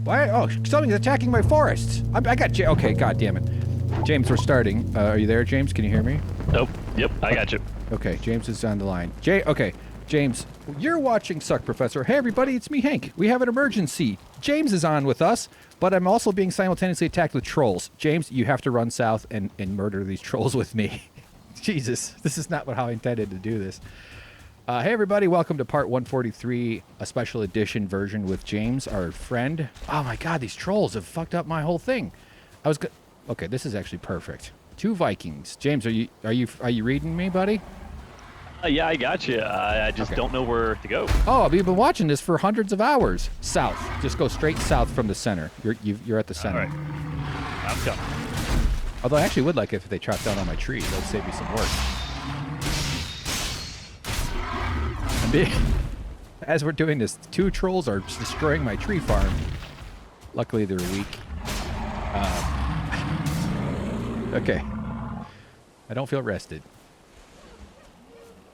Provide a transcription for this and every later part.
Why? Oh, something's attacking my forests. I got okay, god damn it. James, we're starting. Are you there, James? Can you hear me? Nope. Yep, I got you. Okay, James is on the line. Okay, James, you're watching SuckProfessor. Hey, everybody, it's me, Hank. We have an emergency. James is on with us, but I'm also being simultaneously attacked with trolls. James, you have to run south and murder these trolls with me. Jesus, this is not how I intended to do this. Hey, everybody, welcome to part 143, a special edition version with James, our friend. Oh, my God, these trolls have fucked up my whole thing. Okay, this is actually perfect. 2 Vikings. James, are you reading me, buddy? Yeah, I got you. I just don't know where to go. Oh, you've been watching this for hundreds of hours. South. Just go straight south from the center. You're at the center. All right. I'm coming. Although I actually would like it if they chopped down all my trees. That would save me some work. As we're doing this, 2 trolls are destroying my tree farm. Luckily, they're weak. Okay. I don't feel rested.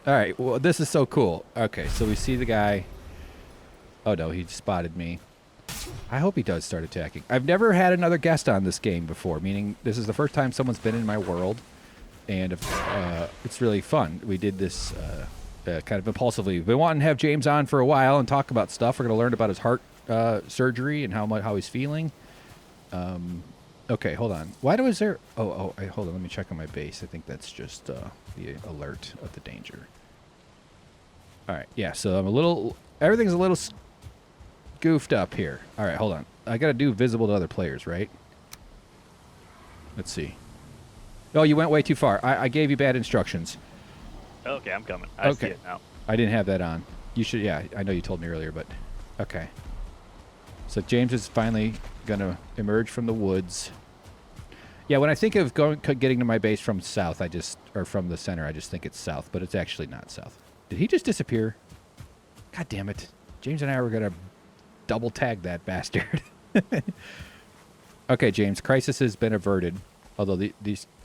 All right. Well, this is so cool. Okay, so we see the guy. Oh, no, he spotted me. I hope he does start attacking. I've never had another guest on this game before, meaning this is the first time someone's been in my world, and it's really fun. We did this kind of impulsively. We've been wanting to have James on for a while and talk about stuff. We're going to learn about his heart surgery and how he's feeling. Okay, hold on. Why is there... hold on. Let me check on my base. I think that's just the alert of the danger. All right, yeah, so everything's a little goofed up here. All right, hold on. I got to do visible to other players, right? Let's see. Oh, you went way too far. I gave you bad instructions. Okay, I'm coming. I see it now. I didn't have that on. You should... Yeah, I know you told me earlier, but... Okay. So James is finally going to emerge from the woods. Yeah, when I think of getting to my base from south, or from the center, I just think it's south, but it's actually not south. Did he just disappear? God damn it. James and I were going to double tag that bastard. Okay, James, crisis has been averted, although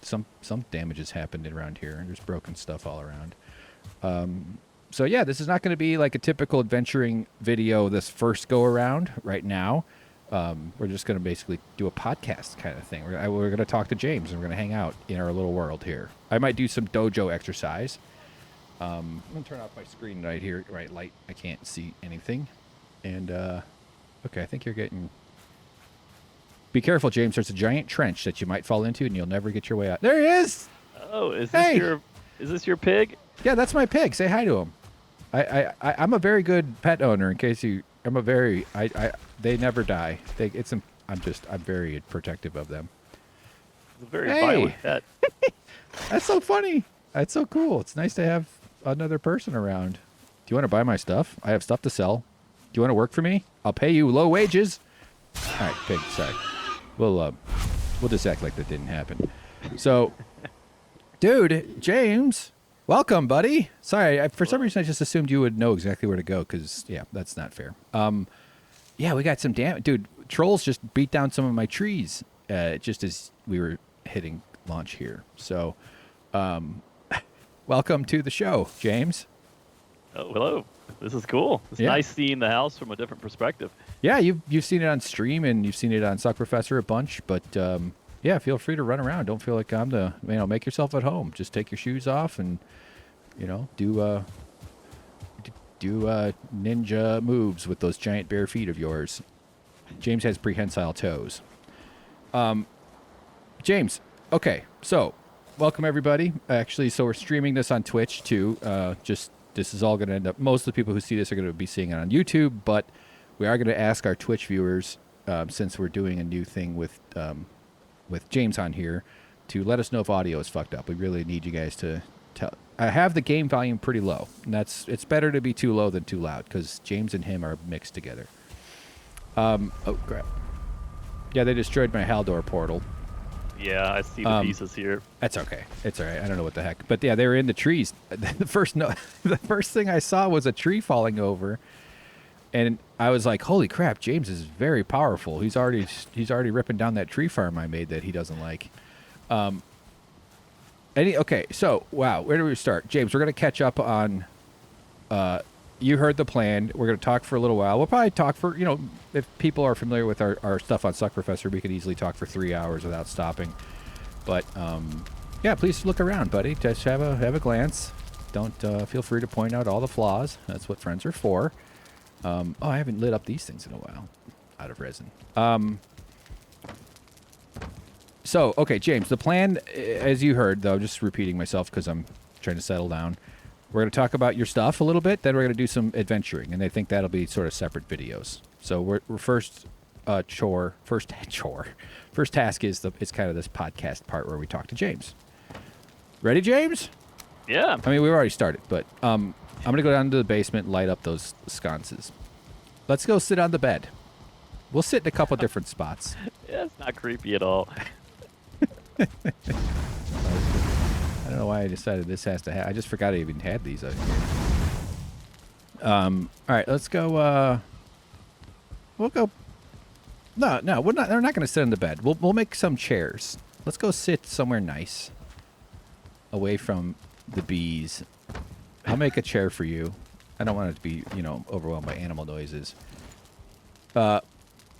some damage has happened around here, and there's broken stuff all around. So yeah, this is not going to be like a typical adventuring video this first go around right now. We're just going to basically do a podcast kind of thing. We're going to talk to James, and we're going to hang out in our little world here. I might do some dojo exercise. I'm going to turn off my screen right here. Right, light. I can't see anything. And, okay, I think you're getting... Be careful, James. There's a giant trench that you might fall into, and you'll never get your way out. There he is! Oh, is this your pig? Yeah, that's my pig. Say hi to him. I'm a very good pet owner. In case they never die. I'm very protective of them. It's a very violent pet. That's so funny. That's so cool. It's nice to have another person around. Do you want to buy my stuff? I have stuff to sell. Do you want to work for me? I'll pay you low wages. All right, pig. Sorry. We'll just act like that didn't happen. So, dude, James. Welcome, buddy. Sorry, for some reason I just assumed you would know exactly where to go, because, yeah, that's not fair. Yeah, we got some damage. Dude, trolls just beat down some of my trees just as we were hitting launch here. So, welcome to the show, James. Oh, hello. This is cool. It's nice seeing the house from a different perspective. Yeah, you've seen it on stream, and you've seen it on SuckProfessor a bunch, but... yeah, feel free to run around. Don't feel like I'm make yourself at home. Just take your shoes off and, do ninja moves with those giant bare feet of yours. James has prehensile toes. James, okay, so welcome everybody. Actually, so we're streaming this on Twitch too. This is all going to end up, most of the people who see this are going to be seeing it on YouTube, but we are going to ask our Twitch viewers, since we're doing a new thing with James on here, to let us know if audio is fucked up. We really need you guys to tell. I have the game volume pretty low, and it's better to be too low than too loud, because James and him are mixed together. Oh crap! Yeah, they destroyed my Haldor portal. Yeah, I see the pieces here. That's okay. It's all right. I don't know what the heck, but yeah, they were in the trees. The first thing I saw was a tree falling over. And I was like, "Holy crap! James is very powerful. He's already ripping down that tree farm I made that he doesn't like." Okay, so wow, where do we start, James? We're gonna catch up on you heard the plan. We're going to talk for a little while. We'll probably talk for, if people are familiar with our stuff on SuckProfessor, we could easily talk for 3 hours without stopping. But, yeah, please look around, buddy. Just have a glance. Don't feel free to point out all the flaws. That's what friends are for. I haven't lit up these things in a while. Out of resin. So, okay, James, the plan, as you heard, though, just repeating myself because I'm trying to settle down. We're going to talk about your stuff a little bit, then we're going to do some adventuring, and I think that'll be sort of separate videos. So we're first task is kind of this podcast part where we talk to James. Ready, James? Yeah. I mean, we've already started, but I'm going to go down to the basement and light up those sconces. Let's go sit on the bed. We'll sit in a couple different spots. Yeah, it's not creepy at all. I don't know why I decided this has to have. I just forgot I even had these out here. All right, let's go. We'll go. No, we're not. They're not going to sit on the bed. We'll make some chairs. Let's go sit somewhere nice, away from the bees. I'll make a chair for you. I don't want it to be, overwhelmed by animal noises.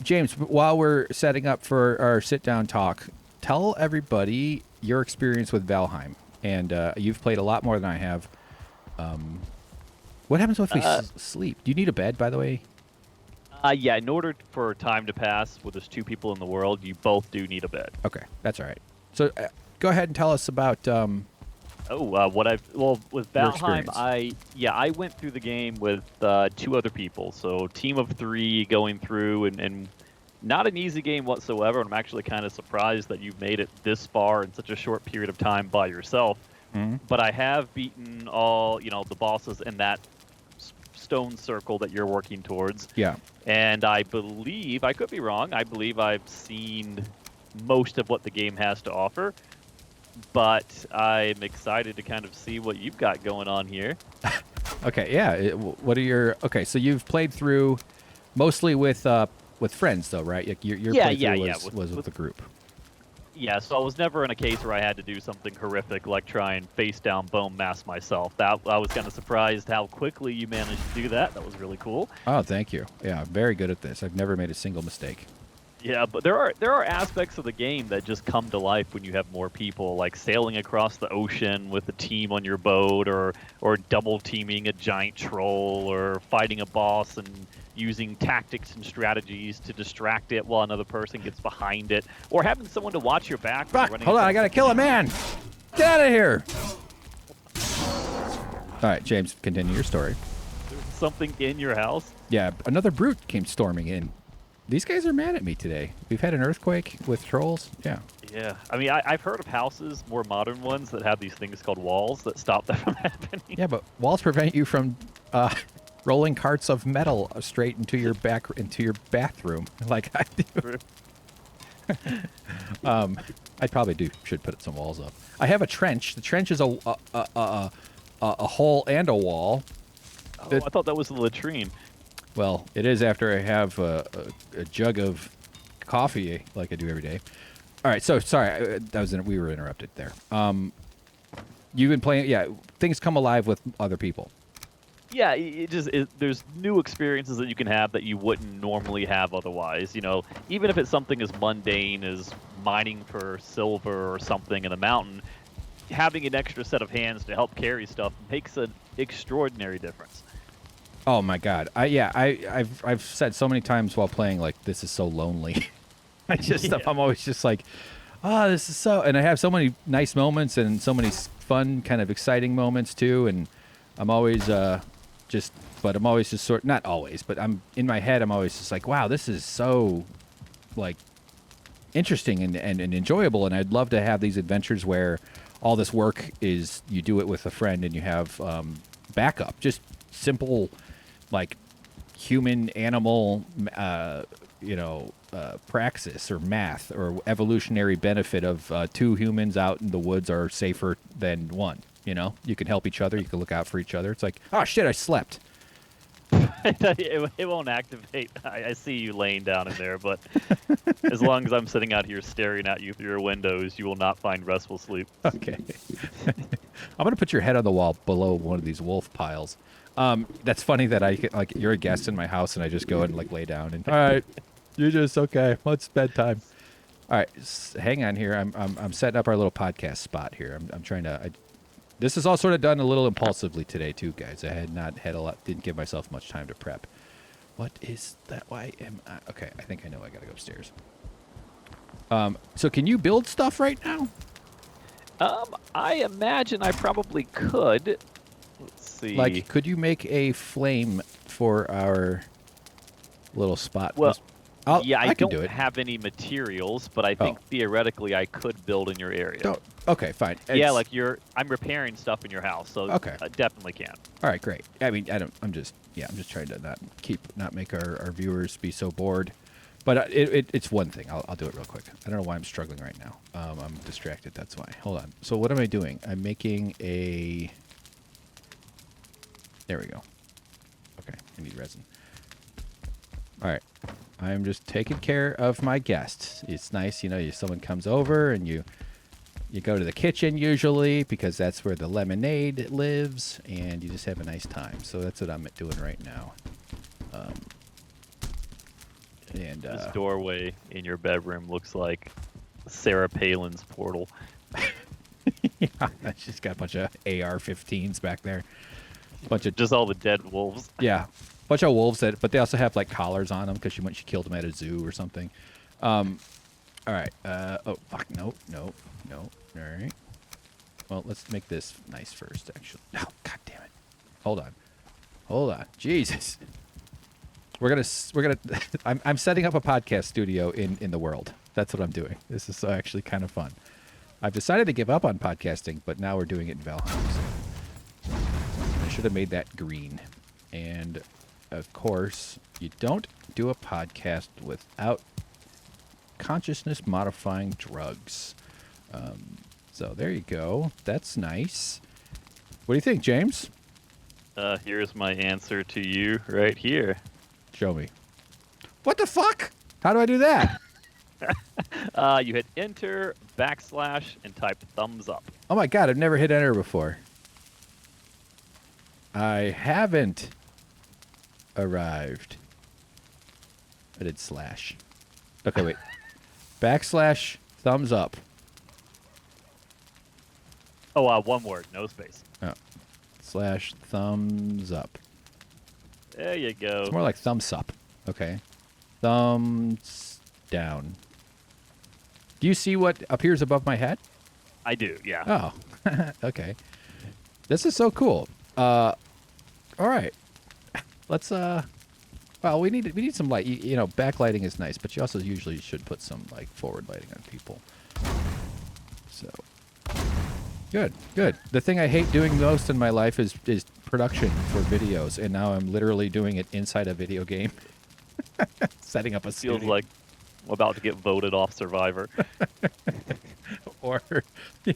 James, while we're setting up for our sit-down talk, tell everybody your experience with Valheim. And you've played a lot more than I have. What happens if we sleep? Do you need a bed, by the way? Yeah, in order for time to pass with there's 2 people in the world, you both do need a bed. Okay, that's all right. So go ahead and tell us about... with Valheim, I went through the game with 2 other people. So team of 3 going through and not an easy game whatsoever. And I'm actually kind of surprised that you've made it this far in such a short period of time by yourself. Mm-hmm. But I have beaten all, the bosses in that stone circle that you're working towards. Yeah. And I believe, I could be wrong, I believe I've seen most of what the game has to offer. But I'm excited to kind of see what you've got going on here. Okay, yeah. What are your... Okay, so you've played through mostly with friends, though, right? Your playthrough was with the group. Yeah, so I was never in a case where I had to do something horrific like try and face down bone mass myself. I was kind of surprised how quickly you managed to do that. That was really cool. Oh, thank you. Yeah, I'm very good at this. I've never made a single mistake. Yeah, but there are aspects of the game that just come to life when you have more people, like sailing across the ocean with a team on your boat, or double teaming a giant troll, or fighting a boss and using tactics and strategies to distract it while another person gets behind it, or having someone to watch your back. Hold on, I gotta kill a man. Get out of here. All right, James, continue your story. There's something in your house? Yeah, another brute came storming in. These guys are mad at me today. We've had an earthquake with trolls. Yeah. Yeah. I mean, I've heard of houses, more modern ones, that have these things called walls that stop that from happening. Yeah, but walls prevent you from rolling carts of metal straight into your bathroom like I do. I probably should put some walls up. I have a trench. The trench is a hole and a wall. Oh, I thought that was the latrine. Well, it is after I have a jug of coffee like I do every day. All right, so sorry, we were interrupted there. You've been playing, yeah. Things come alive with other people. Yeah, there's new experiences that you can have that you wouldn't normally have otherwise. Even if it's something as mundane as mining for silver or something in a mountain, having an extra set of hands to help carry stuff makes an extraordinary difference. Oh my God! I've said so many times while playing, like, this is so lonely. I'm always just like, this is so, and I have so many nice moments and so many fun, kind of exciting moments too, and I'm always not always, but I'm in my head. I'm always just like, wow, this is so, like, interesting and enjoyable, and I'd love to have these adventures where all this work is you do it with a friend and you have backup, just simple, like, human animal praxis or math or evolutionary benefit of 2 humans out in the woods are safer than 1. You can help each other, you can look out for each other. It's like, oh shit, I slept. It won't activate. I see you laying down in there, but as long as I'm sitting out here staring at you through your windows, you will not find restful sleep. Okay. I'm going to put your head on the wall below one of these wolf piles. That's funny that I get, like, you're a guest in my house and I just go and like lay down and all right, you're just okay. Well, it's bedtime. All right, hang on here. I'm setting up our little podcast spot here. I'm trying to. This is all sort of done a little impulsively today too, guys. I had not had a lot. Didn't give myself much time to prep. What is that? Why am I? Okay, I think I know. I gotta go upstairs. So can you build stuff right now? I imagine I probably could. Let's see. Like, could you make a flame for our little spot? Well, yeah, I can don't do it. have any materials, but I think theoretically I could build in your area. Oh, okay, fine. Yeah, like I'm repairing stuff in your house, so Okay. I definitely can. All right, great. I mean, I'm just trying to not make our viewers be so bored. But it's one thing. I'll do it real quick. I don't know why I'm struggling right now. I'm distracted. That's why. Hold on. So what am I doing? I'm making a. There we go. Okay, I need resin. All right. I'm just taking care of my guests. It's nice, someone comes over and you go to the kitchen usually because that's where the lemonade lives, and you just have a nice time. So that's what I'm doing right now. This doorway in your bedroom looks like Sarah Palin's portal. Yeah, she's got a bunch of AR-15s back there. Just all the dead wolves. Yeah, bunch of wolves but they also have like collars on them because she killed them at a zoo or something. All right. Oh fuck, no. All right. Well, let's make this nice first, actually. Oh, god damn it. Hold on. Jesus. We're gonna. I'm setting up a podcast studio in the world. That's what I'm doing. This is actually kind of fun. I've decided to give up on podcasting, but now we're doing it in Valheim. So I should have made that green. And of course, you don't do a podcast without consciousness modifying drugs. So there you go. That's nice. What do you think, James? Here's my answer to you right here. Show me. What the fuck? How do I do that? You hit enter, /, and type thumbs up. Oh my god, I've never hit enter before. I haven't arrived. I did slash. Okay, wait. /, thumbs up. Oh, one word, no space. Oh. / thumbs up. There you go. It's more like thumbs up. Okay. Thumbs down. Do you see what appears above my head? I do, yeah. Oh, okay. This is so cool. All right. Let's well, we need some light. Backlighting is nice, but you also usually should put some like forward lighting on people. So good. The thing I hate doing most in my life is production for videos, and now I'm literally doing it inside a video game. Setting up a studio. Feels like I'm about to get voted off Survivor. Or yeah.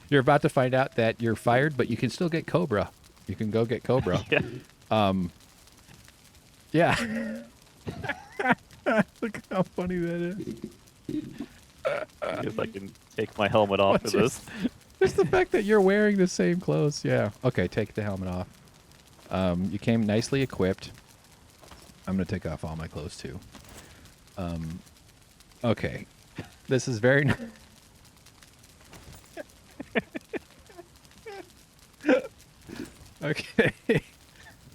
You're about to find out that you're fired, but you can still get Cobra. You can go get Cobra. Yeah. Yeah. Look how funny that is. I guess I can take my helmet off for this. Just the fact that you're wearing the same clothes. Yeah. Okay, take the helmet off. You came nicely equipped. I'm going to take off all my clothes too. Okay. This is very nice. Okay.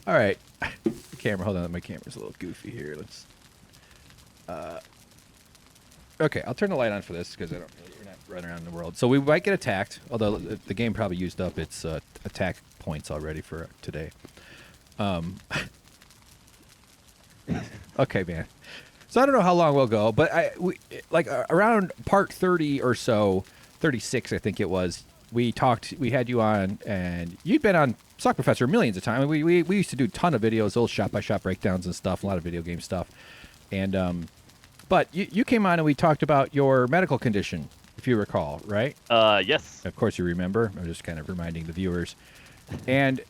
All right. The camera. Hold on. My camera's a little goofy here. Let's. Okay. I'll turn the light on for this because we're not running around the world. So we might get attacked, although the game probably used up its attack points already for today. Okay, man. So I don't know how long we'll go, but around part 30 or so, 36, I think it was. We had you on, and you'd been on SuckProfessor millions of times. We used to do a ton of videos, old shop-by-shop breakdowns and stuff, a lot of video game stuff. And but you came on and we talked about your medical condition, if you recall, right? Yes. Of course you remember. I'm just kind of reminding the viewers. And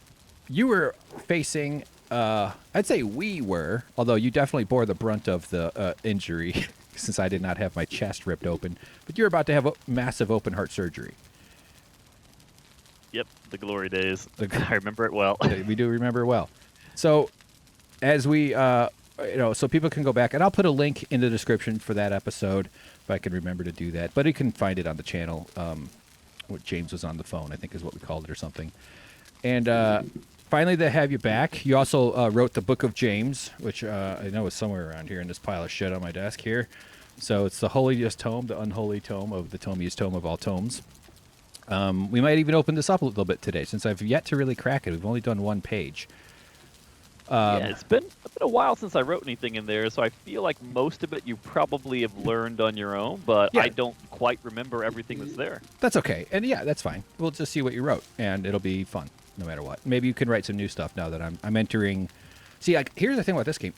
you were facing, I'd say we were, although you definitely bore the brunt of the injury since I did not have my chest ripped open. But you were about to have a massive open heart surgery. Yep, the glory days. The- I remember it well. We do remember well. So, as we, so people can go back, and I'll put a link in the description for that episode if I can remember to do that. But you can find it on the channel. What James was on the phone, I think, is what we called it or something. And finally, they have you back. You also wrote the Book of James, which I know is somewhere around here in this pile of shit on my desk here. So it's the holiest tome, the unholy tome of the tomiest tome of all tomes. We might even open this up a little bit today, since I've yet to really crack it. We've only done one page. Yeah, it's been a while since I wrote anything in there, so I feel like most of it you probably have learned on your own, but Yeah. I don't quite remember everything that's there. That's okay. And yeah, that's fine. We'll just see what you wrote, and it'll be fun no matter what. Maybe you can write some new stuff now that I'm entering. See, like, here's the thing about this game.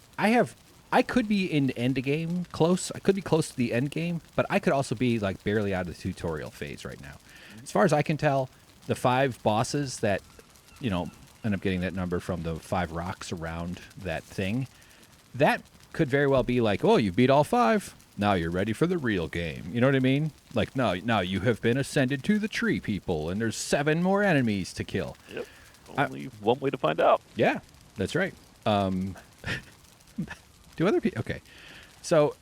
I could be in end game close. I could be close to the end game, but I could also be like barely out of the tutorial phase right now. As far as I can tell, the 5 bosses that, end up getting that number from the 5 rocks around that thing, that could very well be like, oh, you beat all 5. Now you're ready for the real game. You know what I mean? Like, now you have been ascended to the tree people, and there's 7 more enemies to kill. Yep. Only one way to find out. Yeah, that's right. Do other people? Okay. So,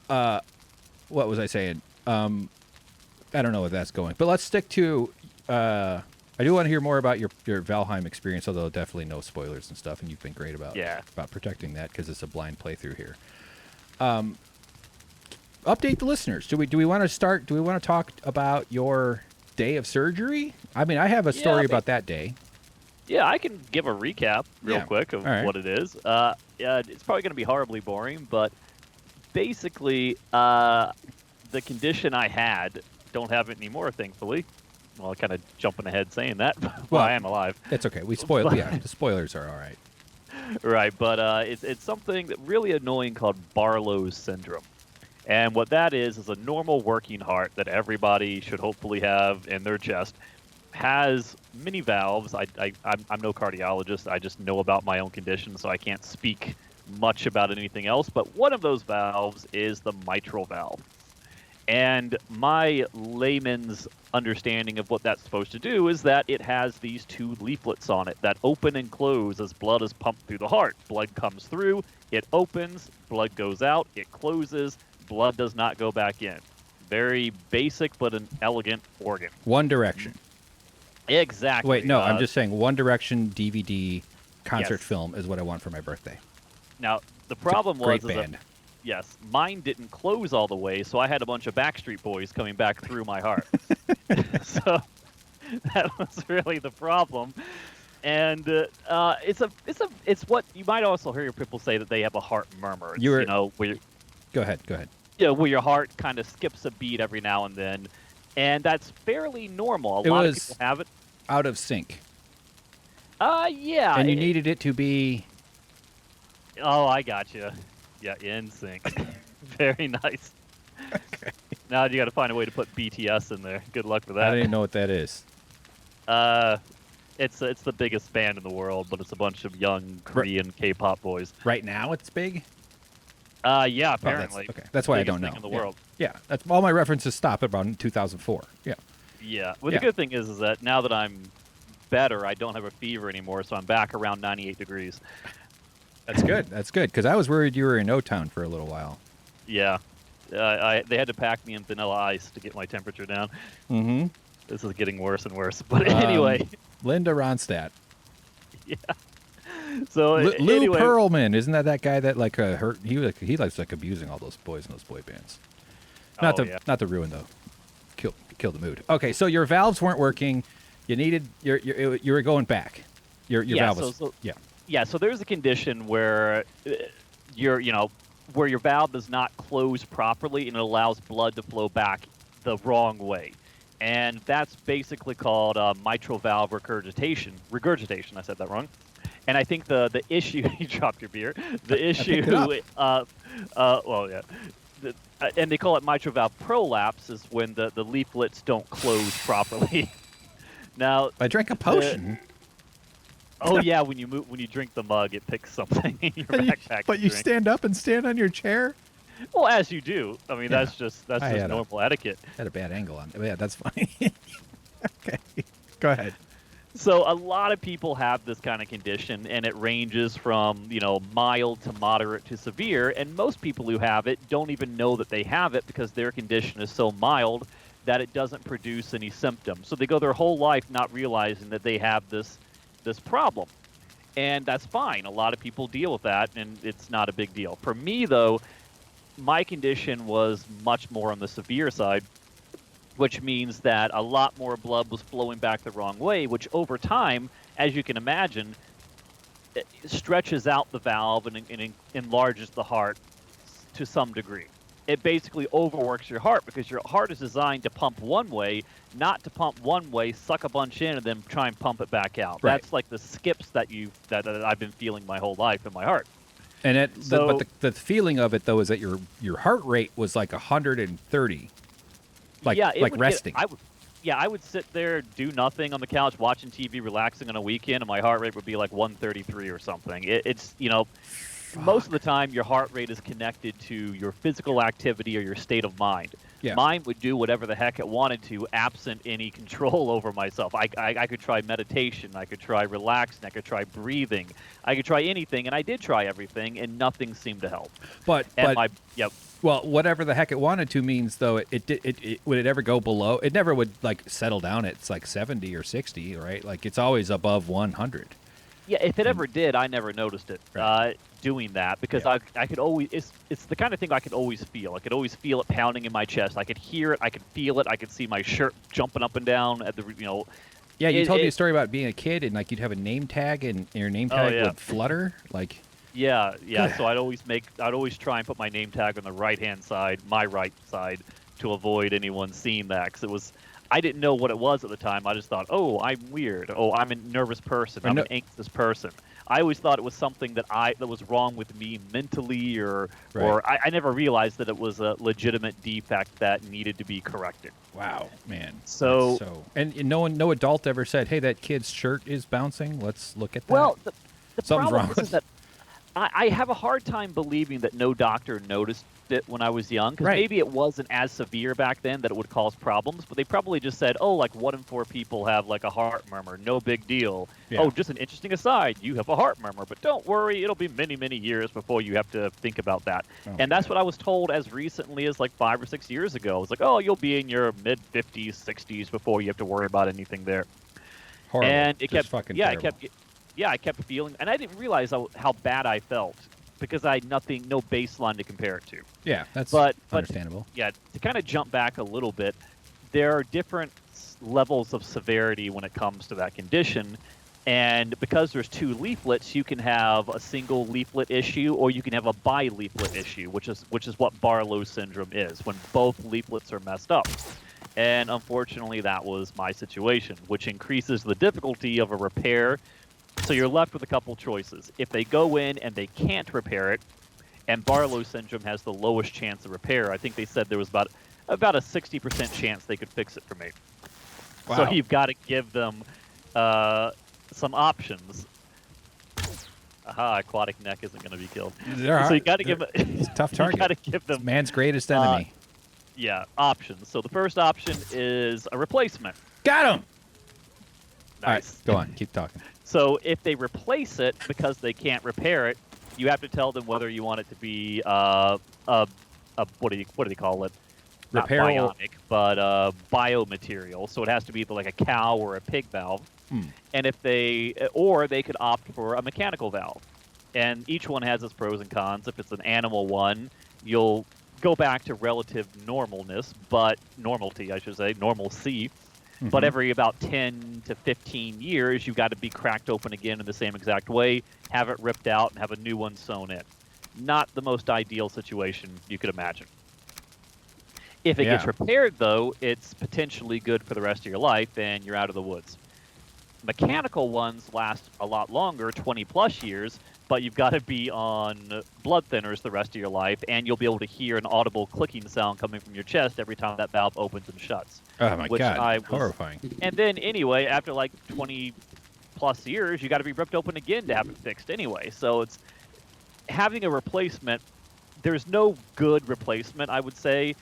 what was I saying? I don't know where that's going, but let's stick to. I do want to hear more about your Valheim experience, although definitely no spoilers and stuff, and you've been great about protecting that because it's a blind playthrough here. Update the listeners. Do we want to start? Do we want to talk about your day of surgery? I mean, I have a story about that day. Yeah, I can give a recap real quick of what it is. It's probably going to be horribly boring, but basically, the condition I had, don't have it anymore, thankfully. Well, kind of jumping ahead saying that. Well, I am alive. That's okay. We spoiled. Yeah, the spoilers are all right. Right, but it's something that really annoying called Barlow's syndrome. And what that is a normal working heart that everybody should hopefully have in their chest. Has many valves. I'm no cardiologist. I just know about my own condition, so I can't speak much about anything else. But one of those valves is the mitral valve. And my layman's understanding of what that's supposed to do is that it has these 2 leaflets on it that open and close as blood is pumped through the heart. Blood comes through, it opens, blood goes out, it closes, blood does not go back in. Very basic but an elegant organ. One Direction. Exactly. Wait, no, I'm just saying One Direction DVD concert film is what I want for my birthday. Now, the problem was great band. Yes, mine didn't close all the way, so I had a bunch of Backstreet Boys coming back through my heart. So that was really the problem. And it's what you might also hear people say that they have a heart murmur. It's, Go ahead. Where your heart kind of skips a beat every now and then, and that's fairly normal. A lot of people have it. Out of sync. Yeah. And you needed it to be. Oh, I got you. Yeah, in sync. Very nice. Okay. Now you got to find a way to put BTS in there. Good luck with that. I didn't know what that is. It's the biggest band in the world, but it's a bunch of young Korean K-pop boys. Right now, it's big. Yeah, apparently. That's why I don't know. Thing in the world. Yeah, that's all my references stop at around 2004. Yeah. Yeah. Well, the good thing is that now that I'm better, I don't have a fever anymore, so I'm back around 98 degrees. That's good. That's good, because I was worried you were in O-Town for a little while. Yeah. They had to pack me in vanilla ice to get my temperature down. Mm-hmm. This is getting worse and worse. But anyway. Linda Ronstadt. Yeah. So Lou anyway, Pearlman, isn't that guy that like hurt? He likes like abusing all those boys in those boy bands. Not to ruin the kill the mood. Okay, so your valves weren't working. You needed you were going back. Your valve was Yeah, so there's a condition where where your valve does not close properly and it allows blood to flow back the wrong way. And that's basically called mitral valve regurgitation. Regurgitation, I said that wrong. And I think the issue, you dropped your beer, the issue, and they call it mitral valve prolapse, is when the leaflets don't close properly. Now, I drank a potion. Oh yeah, when you drink the mug, it picks something in your backpack. But you stand up and stand on your chair. Well, as you do. I mean, that's just normal etiquette. Had a bad angle on it. Yeah, that's funny. Okay, go ahead. So a lot of people have this kind of condition, and it ranges from, mild to moderate to severe. And most people who have it don't even know that they have it because their condition is so mild that it doesn't produce any symptoms. So they go their whole life not realizing that they have this problem. And that's fine. A lot of people deal with that, and it's not a big deal. For me, though, my condition was much more on the severe side, which means that a lot more blood was flowing back the wrong way, which over time, as you can imagine, it stretches out the valve and enlarges the heart to some degree. It basically overworks your heart because your heart is designed to pump one way, not to pump one way, suck a bunch in, and then try and pump it back out. Right. That's like the skips that I've been feeling my whole life in my heart. And So- but the feeling of it though is that your heart rate was like 130, like Yeah, it like would resting. I would sit there, do nothing on the couch, watching TV, relaxing on a weekend, and my heart rate would be like 133 or something. It's most of the time your heart rate is connected to your physical activity or your state of mind. Yeah. Mine would do whatever the heck it wanted to, absent any control over myself. I could try meditation, I could try relaxing, I could try breathing, I could try anything, and I did try everything, and nothing seemed to help. But Yep. well, whatever the heck it wanted to means though, it would it ever go below? It never would like settle down at 70 or 60, right? Like it's always above 100. Yeah, if it ever did, I never noticed it doing that because Yeah. I could always it's the kind of thing I could always feel. I could always feel it pounding in my chest. I could hear it. I could feel it. I could see my shirt jumping up and down at the Yeah, you It- told me it- a story about being a kid and like you'd have a name tag and your name tag yeah. would flutter. Like Yeah. So I'd always try and put my name tag on the right-hand side, my right side, to avoid anyone seeing that because I didn't know what it was at the time. I just thought, oh, I'm weird. Oh, I'm a nervous person. I'm an anxious person. I always thought it was something that was wrong with me mentally, or I never realized that it was a legitimate defect that needed to be corrected. wow, man. So- That's and no adult ever said, "Hey, that kid's shirt is bouncing. Let's look at that." Well, the Something's problem wrong is that I have a hard time believing that no doctor noticed it when I was young, because Right. maybe it wasn't as severe back then that it would cause problems, but they probably just said, oh, like 1 in 4 people have like a heart murmur, no big deal. Yeah. Oh, just an interesting aside, you have a heart murmur, but don't worry, it'll be many, many years before you have to think about that. Oh, and that's what I was told as recently as like 5 or 6 years ago. It was like, oh, you'll be in your mid-50s, 60s before you have to worry about anything there. horrible. And it Just kept, fucking yeah, terrible. I kept feeling, and I didn't realize how bad I felt because I had no baseline to compare it to. Yeah, that's But understandable. yeah, to kind of jump back a little bit, there are different levels of severity when it comes to that condition. And because there's 2 leaflets, you can have a single leaflet issue or you can have a bi-leaflet issue, which is what Barlow syndrome is, when both leaflets are messed up. And unfortunately, that was my situation, which increases the difficulty of a repair. So you're left with a couple choices. If they go in and they can't repair it, and Barlow syndrome has the lowest chance of repair, I think they said there was about a 60% chance they could fix it for me. Wow. So you've got to give them some options. Aha, aquatic neck isn't going to be killed. So you got to give It's a tough target. you got to give them Man's greatest enemy. options. So the first option is a replacement. Got him. Nice. All right, go on. Keep talking. So if they replace it because they can't repair it, you have to tell them whether you want it to be a what do they call it? Not Repairable- bionic, but biomaterial. So it has to be either like a cow or a pig valve. And or they could opt for a mechanical valve. And each one has its pros and cons. If it's an animal one, you'll go back to relative normalcy, I should say, normalcy. But every about 10 to 15 years, you've got to be cracked open again in the same exact way, have it ripped out, and have a new one sewn in. Not the most ideal situation you could imagine. If it gets Yeah. repaired, though, it's potentially good for the rest of your life, and you're out of the woods. Mechanical ones last a lot longer, 20-plus years, but you've got to be on blood thinners the rest of your life, and you'll be able to hear an audible clicking sound coming from your chest every time that valve opens and shuts. Oh my which god, I was- horrifying. And then anyway, after like 20-plus years, you got to be ripped open again to have it fixed anyway. So it's having a replacement. There's no good replacement, I would say,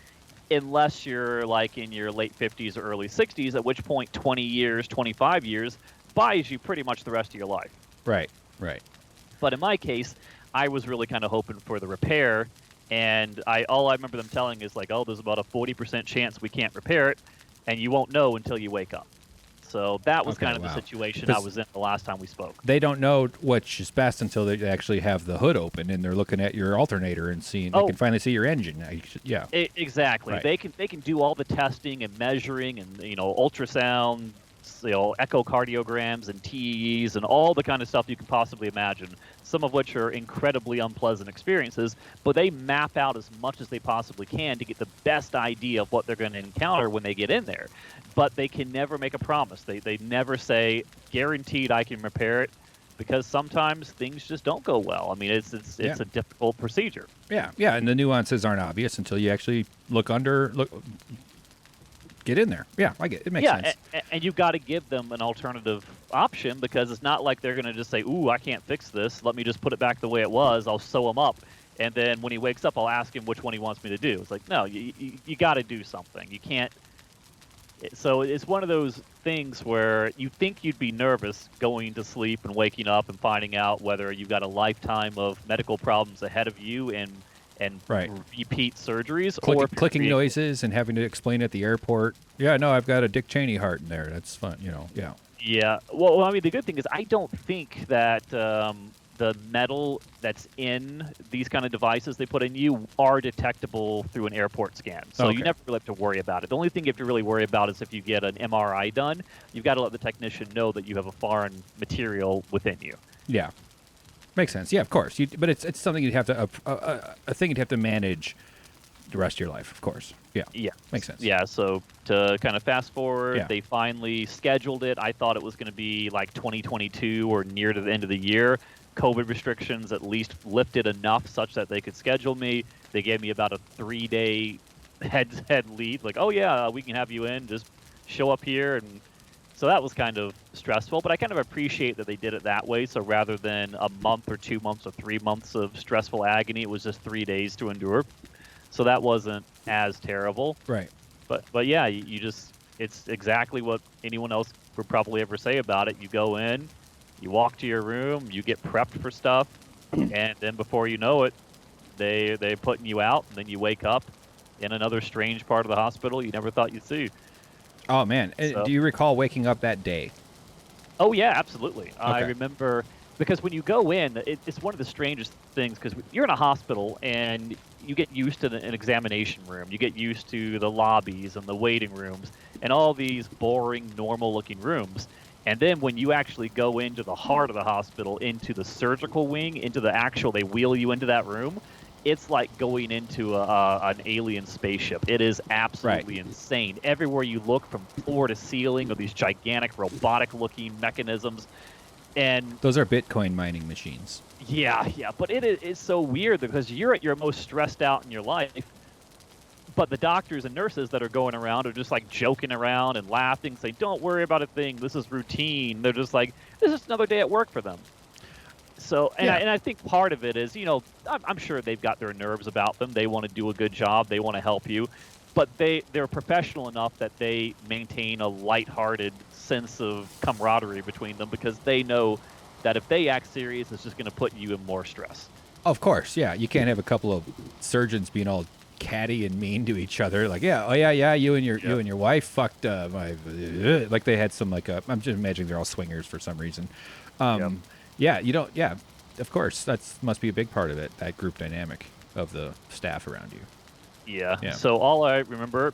unless you're like in your late 50s or early 60s, at which point 20 years, 25 years, buys you pretty much the rest of your life. Right. Right. But in my case, I was really kind of hoping for the repair, and all I remember them telling is like, oh, there's about a 40% chance we can't repair it, and you won't know until you wake up. So that was kind of the situation I was in the last time we spoke. They don't know which is best until they actually have the hood open and they're looking at your alternator and seeing. They can finally see your engine. Yeah. Exactly. Right. They can do all the testing and measuring and ultrasound, echocardiograms and TEEs and all the kind of stuff you can possibly imagine. Some of which are incredibly unpleasant experiences, but they map out as much as they possibly can to get the best idea of what they're going to encounter when they get in there. But they can never make a promise. They never say, guaranteed I can repair it, because sometimes things just don't go well. I mean, it's a difficult procedure. Yeah, and the nuances aren't obvious until you actually get in there. Yeah, I get it. It makes sense. And you've got to give them an alternative option, because it's not like they're going to just say, ooh, I can't fix this. Let me just put it back the way it was. I'll sew him up. And then when he wakes up, I'll ask him which one he wants me to do. It's like, no, you got to do something. You can't. So it's one of those things where you think you'd be nervous going to sleep and waking up and finding out whether you've got a lifetime of medical problems ahead of you and repeat surgeries, or clicking noises and having to explain at the airport. Yeah, no, I've got a Dick Cheney heart in there. That's fun, Yeah. Yeah. Well, I mean, the good thing is I don't think that the metal that's in these kind of devices they put in you are detectable through an airport scan. So you never really have to worry about it. The only thing you have to really worry about is if you get an MRI done, you've got to let the technician know that you have a foreign material within you. Yeah. Makes sense. Yeah, of course. But it's something you'd have to a thing you'd have to manage the rest of your life, of course. Yeah. Yeah. Makes sense. Yeah. So to kind of fast forward, they finally scheduled it. I thought it was going to be like 2022 or near to the end of the year. COVID restrictions at least lifted enough such that they could schedule me. They gave me about a 3-day head lead. Like, oh yeah, we can have you in. Just show up here and. So that was kind of stressful, but I kind of appreciate that they did it that way. So rather than a month or 2 months or 3 months of stressful agony, it was just 3 days to endure. So that wasn't as terrible. Right. But yeah, you just, it's exactly what anyone else would probably ever say about it. You go in, you walk to your room, you get prepped for stuff, and then before you know it, they're putting you out, and then you wake up in another strange part of the hospital you never thought you'd see. Oh, man. So, do you recall waking up that day? Oh, yeah, absolutely. Okay. I remember, because when you go in, it's one of the strangest things, because you're in a hospital and you get used to an examination room. You get used to the lobbies and the waiting rooms and all these boring, normal-looking rooms. And then when you actually go into the heart of the hospital, into the surgical wing, into the actual, they wheel you into that room, it's like going into an alien spaceship. It is absolutely insane. Everywhere you look, from floor to ceiling, are these gigantic robotic-looking mechanisms. And those are Bitcoin mining machines. Yeah. But it's so weird because you're at your most stressed out in your life, but the doctors and nurses that are going around are just like joking around and laughing, saying, don't worry about a thing. This is routine. They're just like, this is another day at work for them. So, and I think part of it is, I'm sure they've got their nerves about them. They want to do a good job. They want to help you. But they're professional enough that they maintain a lighthearted sense of camaraderie between them, because they know that if they act serious, it's just going to put you in more stress. Of course, yeah. You can't have a couple of surgeons being all catty and mean to each other. Like, you and your wife fucked like they had some I'm just imagining they're all swingers for some reason. Yeah, you don't. Yeah, of course. That must be a big part of it. That group dynamic of the staff around you. Yeah. So all I remember,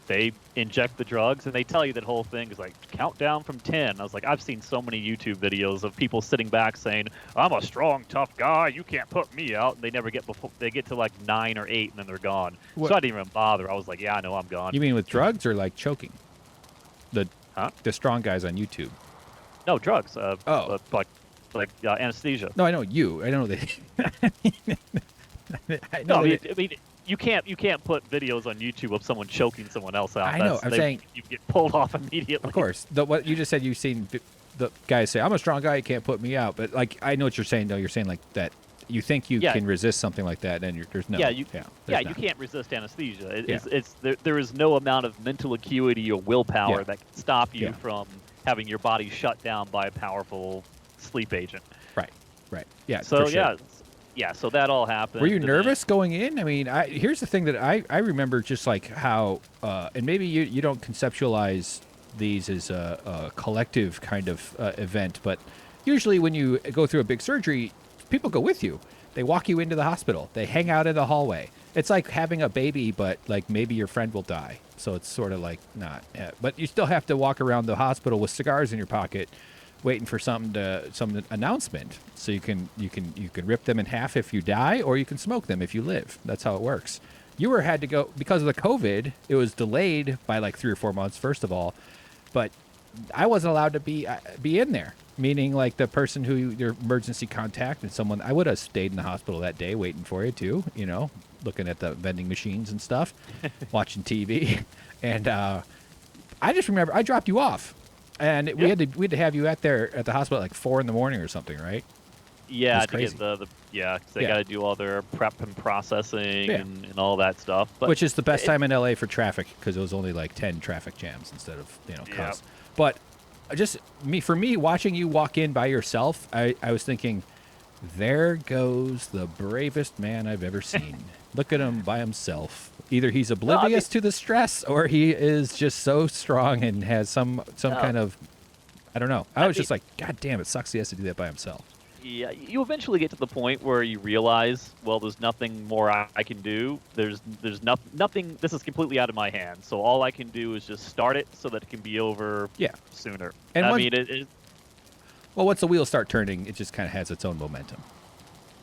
they inject the drugs and they tell you that whole thing is like countdown from 10. I was like, I've seen so many YouTube videos of people sitting back saying, "I'm a strong, tough guy. You can't put me out." And they never get they get to like 9 or 8 and then they're gone. What? So I didn't even bother. I was like, yeah, I know I'm gone. You mean with drugs or like choking? The strong guys on YouTube. No, drugs. Like anesthesia. No, I know you. I don't know that. I mean, you can't put videos on YouTube of someone choking someone else out. I know. I'm saying you get pulled off immediately. Of course. What you just said, you've seen the guys say, "I'm a strong guy. You can't put me out." But like, I know what you're saying. Though you're saying like that. You think you can resist something like that, and there's no. You can't resist anesthesia. There is no amount of mental acuity or willpower that can stop you from having your body shut down by a powerful sleep agent. Right. Right. Yeah. So for sure. yeah. So that all happened. Were you and nervous going in? I mean, here's the thing that I remember, just like how, and maybe you don't conceptualize these as a collective kind of event, but usually when you go through a big surgery, people go with you. They walk you into the hospital. They hang out in the hallway. It's like having a baby, but like maybe your friend will die. So it's sort of like not. But you still have to walk around the hospital with cigars in your pocket, waiting for some announcement. So you can rip them in half if you die, or you can smoke them if you live. That's how it works. You had to go because of the COVID. It was delayed by like 3 or 4 months, first of all, but I wasn't allowed to be in there. Meaning, like the person who your emergency contact and someone, I would have stayed in the hospital that day waiting for you too. You know, looking at the vending machines and stuff, watching TV, and I just remember I dropped you off, and we had to have you at the hospital at like 4 in the morning or something, right? Yeah, to get the 'cause they got to do all their prep and processing and all that stuff. But which is the best time in LA for traffic, because it was only like 10 traffic jams instead of cars. But for me, watching you walk in by yourself, I was thinking, there goes the bravest man I've ever seen. Look at him by himself. Either he's oblivious to the stress, or he is just so strong and has some kind of, I don't know. I was just like, God damn, it sucks he has to do that by himself. Yeah, you eventually get to the point where you realize, well, there's nothing more I can do. There's nothing. This is completely out of my hands. So all I can do is just start it so that it can be over sooner. And well, once the wheels start turning, it just kind of has its own momentum.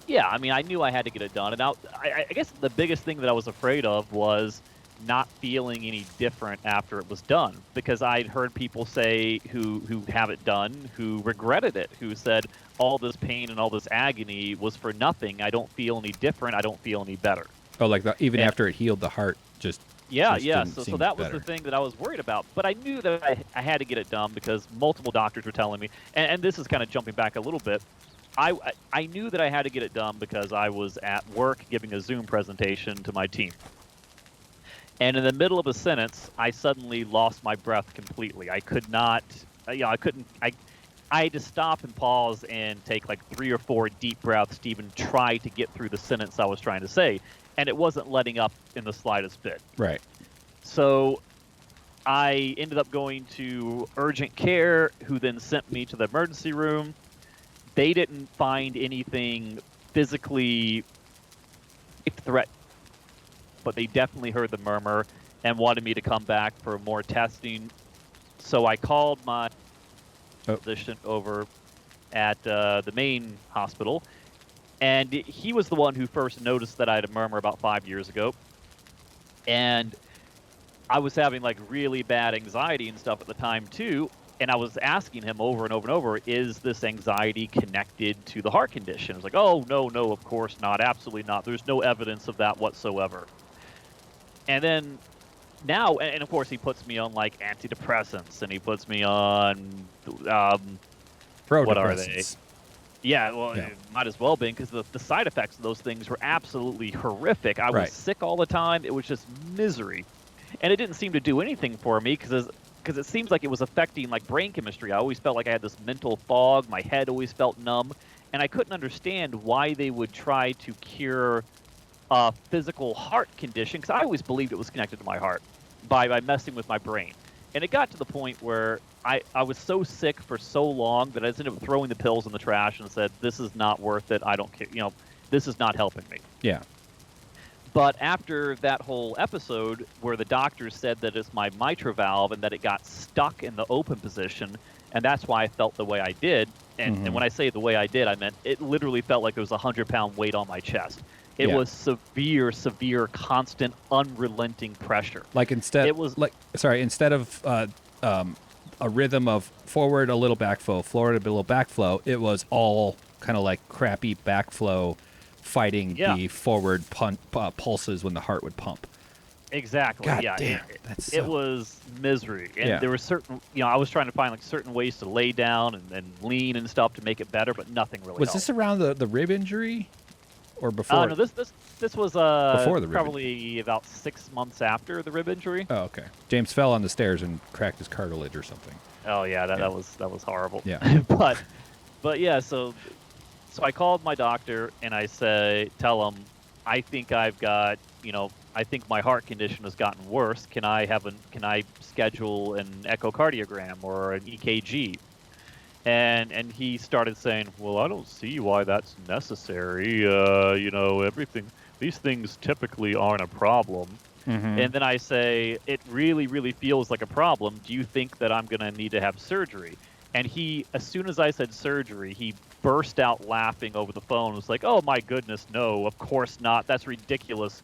Yeah, I mean, I knew I had to get it done, and I guess the biggest thing that I was afraid of was not feeling any different after it was done, because I'd heard people say who have it done, who regretted it, who said all this pain and all this agony was for nothing. I don't feel any different. I don't feel any better. Oh, like after it healed, the heart just So that was the thing that I was worried about. But I knew that I had to get it done because multiple doctors were telling me, and this is kind of jumping back a little bit. I knew that I had to get it done because I was at work giving a Zoom presentation to my team. And in the middle of a sentence, I suddenly lost my breath completely. I could not, I had to stop and pause and take like 3 or 4 deep breaths to even try to get through the sentence I was trying to say. And it wasn't letting up in the slightest bit. Right. So I ended up going to urgent care, who then sent me to the emergency room. They didn't find anything physically threatening, but they definitely heard the murmur and wanted me to come back for more testing. So I called my physician over at the main hospital, and he was the one who first noticed that I had a murmur about 5 years ago. And I was having like really bad anxiety and stuff at the time too. And I was asking him over and over and over, is this anxiety connected to the heart condition? I was like, oh, no, of course not. Absolutely not. There's no evidence of that whatsoever. And then now, and of course, he puts me on like antidepressants, and he puts me on, what are they? Yeah, well, it might as well be, because the side effects of those things were absolutely horrific. I was sick all the time. It was just misery. And it didn't seem to do anything for me, because it seems like it was affecting like brain chemistry. I always felt like I had this mental fog. My head always felt numb. And I couldn't understand why they would try to cure a physical heart condition, because I always believed it was connected to my heart by messing with my brain. And it got to the point where I was so sick for so long that I just ended up throwing the pills in the trash and said, this is not worth it. I don't care. This is not helping me. Yeah. But after that whole episode where the doctors said that it's my mitral valve and that it got stuck in the open position, and that's why I felt the way I did. And when I say the way I did, I meant it literally felt like there was a 100-pound weight on my chest. It was severe, constant, unrelenting pressure. Instead of a rhythm of forward a little backflow, forward a little backflow, it was all kind of like crappy backflow fighting the forward pulses when the heart would pump. Exactly. God yeah. Damn, it was misery, and there were certain. I was trying to find like certain ways to lay down and lean and stuff to make it better, but nothing really. Was helped. this around the rib injury? or before? No, this was Before the rib probably about 6 months after the rib injury. Oh, okay. James fell on the stairs and cracked his cartilage or something. Oh yeah, that was horrible. Yeah. but yeah, so I called my doctor and tell him I think I've got, I think my heart condition has gotten worse. Can I schedule an echocardiogram or an EKG? And he started saying, well, I don't see why that's necessary. These things typically aren't a problem. Mm-hmm. And then I say, it really, really feels like a problem. Do you think that I'm going to need to have surgery? And as soon as I said surgery, he burst out laughing over the phone. It was like, oh my goodness, no, of course not. That's ridiculous.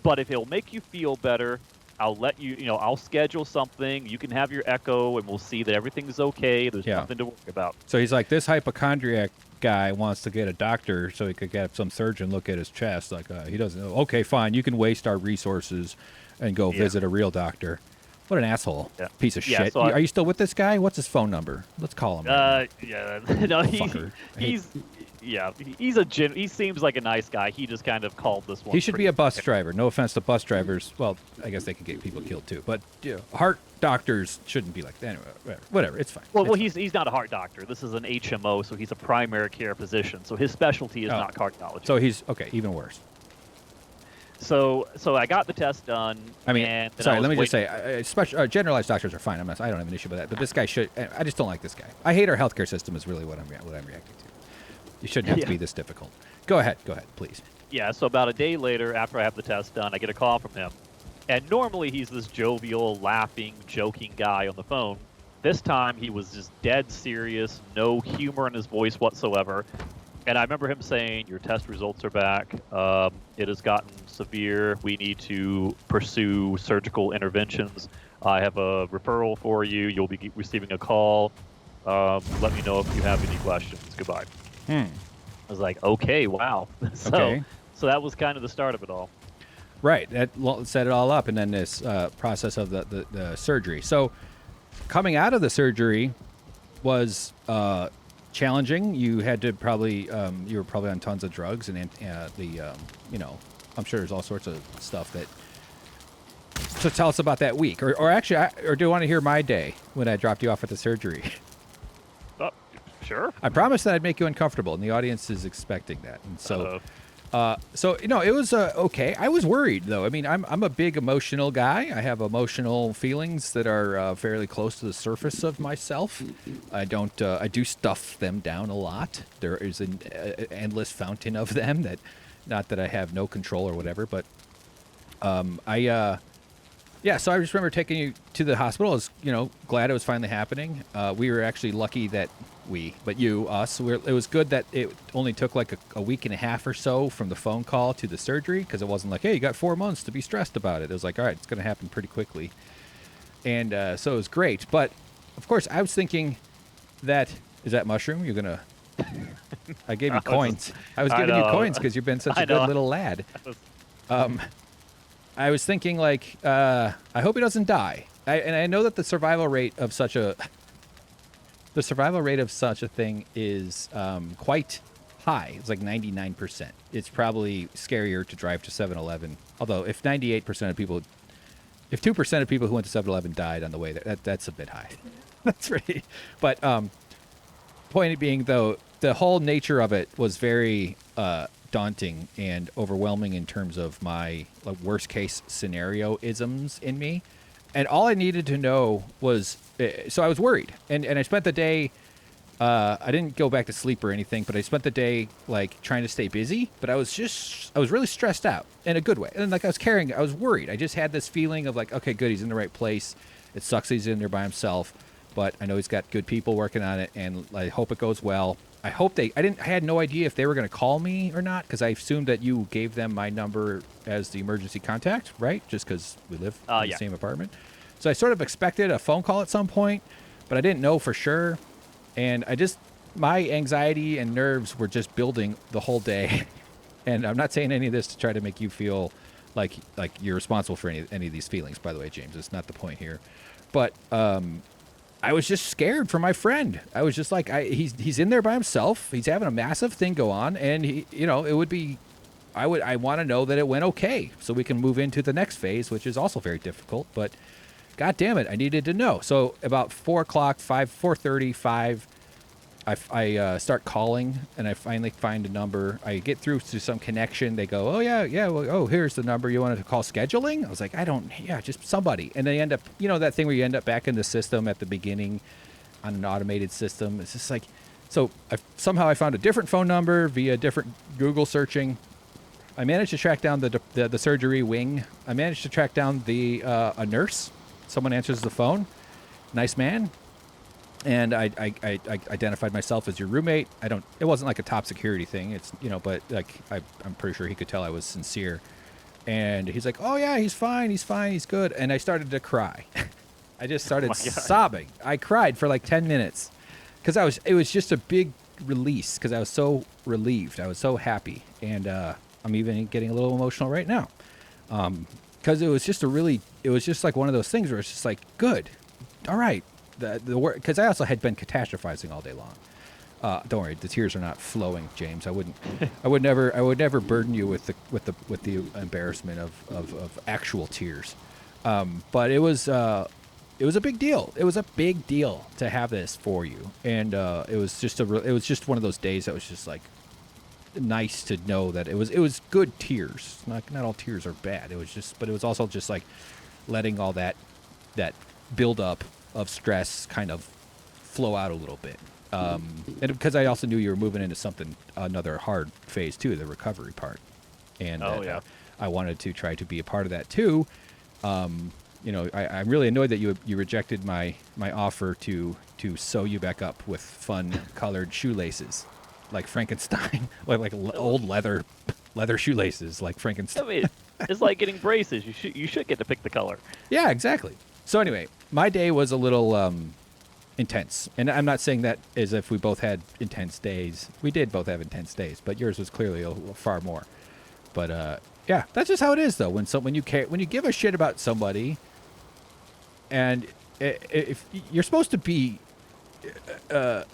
But if it'll make you feel better, I'll let you, I'll schedule something. You can have your echo and we'll see that everything's okay. There's nothing to worry about. So he's like, this hypochondriac guy wants to get a doctor so he could get some surgeon look at his chest. Like, he doesn't know. Okay, fine. You can waste our resources and go visit a real doctor. What an asshole. Yeah. Piece of shit. So are you still with this guy? What's his phone number? Let's call him. Yeah. No, he seems like a nice guy. He just kind of called this one. He should be a bus driver. No offense to bus drivers. Well, I guess they can get people killed too. But heart doctors shouldn't be like that. Anyway, whatever. It's fine. Well, he's not a heart doctor. This is an HMO, so he's a primary care physician. So his specialty is not cardiology. So he's okay. Even worse. So I got the test done. I mean, sorry, let me just say, generalized doctors are fine. I don't have an issue with that. But this guy should. I just don't like this guy. I hate our healthcare system. Is really what I'm reacting to. You shouldn't have to be this difficult. Go ahead, please. Yeah. So about a day later, after I have the test done, I get a call from him, and normally he's this jovial, laughing, joking guy on the phone. This time he was just dead serious, no humor in his voice whatsoever. And I remember him saying, your test results are back. It has gotten severe. We need to pursue surgical interventions. I have a referral for you. You'll be receiving a call. Let me know if you have any questions. Goodbye. I was like, okay, wow. So that was kind of the start of it all. Right. That set it all up. And then this process of the surgery. So coming out of the surgery was challenging. You had to probably you were probably on tons of drugs and I'm sure there's all sorts of stuff that. So tell us about that week, or actually, or do you want to hear my day when I dropped you off at the surgery? Sure. I promised that I'd make you uncomfortable, and the audience is expecting that. And so, it was okay. I was worried though. I mean, I'm a big emotional guy. I have emotional feelings that are fairly close to the surface of myself. I do stuff them down a lot. There is an endless fountain of them that, not that I have no control or whatever, but so I just remember taking you to the hospital. I was, glad it was finally happening. We were actually lucky that it was good that it only took like a week and a half or so from the phone call to the surgery, because it wasn't like, hey, you got 4 months to be stressed about it. It was like, all right, it's going to happen pretty quickly. And so it was great. But, of course, I was thinking is that mushroom? You're going to... I gave you coins. I was giving you coins because you've been such a good little lad. I was thinking, like, I hope he doesn't die. And I know that the survival rate of such a thing is quite high. It's like 99%. It's probably scarier to drive to 7-Eleven. Although if 2% of people who went to 7-Eleven died on the way there, that's a bit high. That's really. But point being, though, the whole nature of it was very daunting and overwhelming in terms of my worst case scenario isms in me. And all I needed to know was, so I was worried. And I spent the day, I didn't go back to sleep or anything, but I spent the day like trying to stay busy, but I was really stressed out in a good way. And like I was worried. I just had this feeling of like, okay, good, he's in the right place. It sucks he's in there by himself, but I know he's got good people working on it, and I hope it goes well. I had no idea if they were going to call me or not, because I assumed that you gave them my number as the emergency contact, right? Just because we live in the same apartment. So I sort of expected a phone call at some point, but I didn't know for sure. And my anxiety and nerves were just building the whole day. And I'm not saying any of this to try to make you feel like you're responsible for any of these feelings, by the way, James. It's not the point here. But I was just scared for my friend. I was just like, he's in there by himself. He's having a massive thing go on, and it would be I want to know that it went okay so we can move into the next phase, which is also very difficult. But God damn it, I needed to know. So about 4 o'clock, 4:30, 5. I start calling, and I finally find a number. I get through to some connection. They go, oh, yeah, well, oh, here's the number you wanted to call scheduling? I was like, just somebody. And they end up, that thing where you end up back in the system at the beginning on an automated system. It's just like, so somehow I found a different phone number via different Google searching. I managed to track down the surgery wing. I managed to track down a nurse. Someone answers the phone. Nice man. And I identified myself as your roommate. It wasn't like a top security thing. It's, but like, I'm pretty sure he could tell I was sincere. And he's like, oh yeah, he's fine, he's good. And I started to cry. I just started sobbing. I cried for like 10 minutes because it was just a big release because I was so relieved. I was so happy. And I'm even getting a little emotional right now. Because it was just like one of those things where it's just like, good. All right. Because I also had been catastrophizing all day long. Don't worry, the tears are not flowing, James. I would never burden you with the embarrassment of actual tears. But it was a big deal. It was a big deal to have this for you, and it was just one of those days that was just like nice to know that it was good tears. Not all tears are bad. But it was also just like letting all that build up of stress kind of flow out a little bit. And because I also knew you were moving into another hard phase too, the recovery part. And I wanted to try to be a part of that too. I'm really annoyed that you rejected my offer to sew you back up with fun colored shoelaces, like Frankenstein, like old leather shoelaces, like Frankenstein. I mean, it's like getting braces. You should get to pick the color. Yeah, exactly. So anyway, my day was a little intense. And I'm not saying that as if we both had intense days. We did both have intense days, but yours was clearly far more. But yeah, that's just how it is, though. When you give a shit about somebody, and if you're supposed to be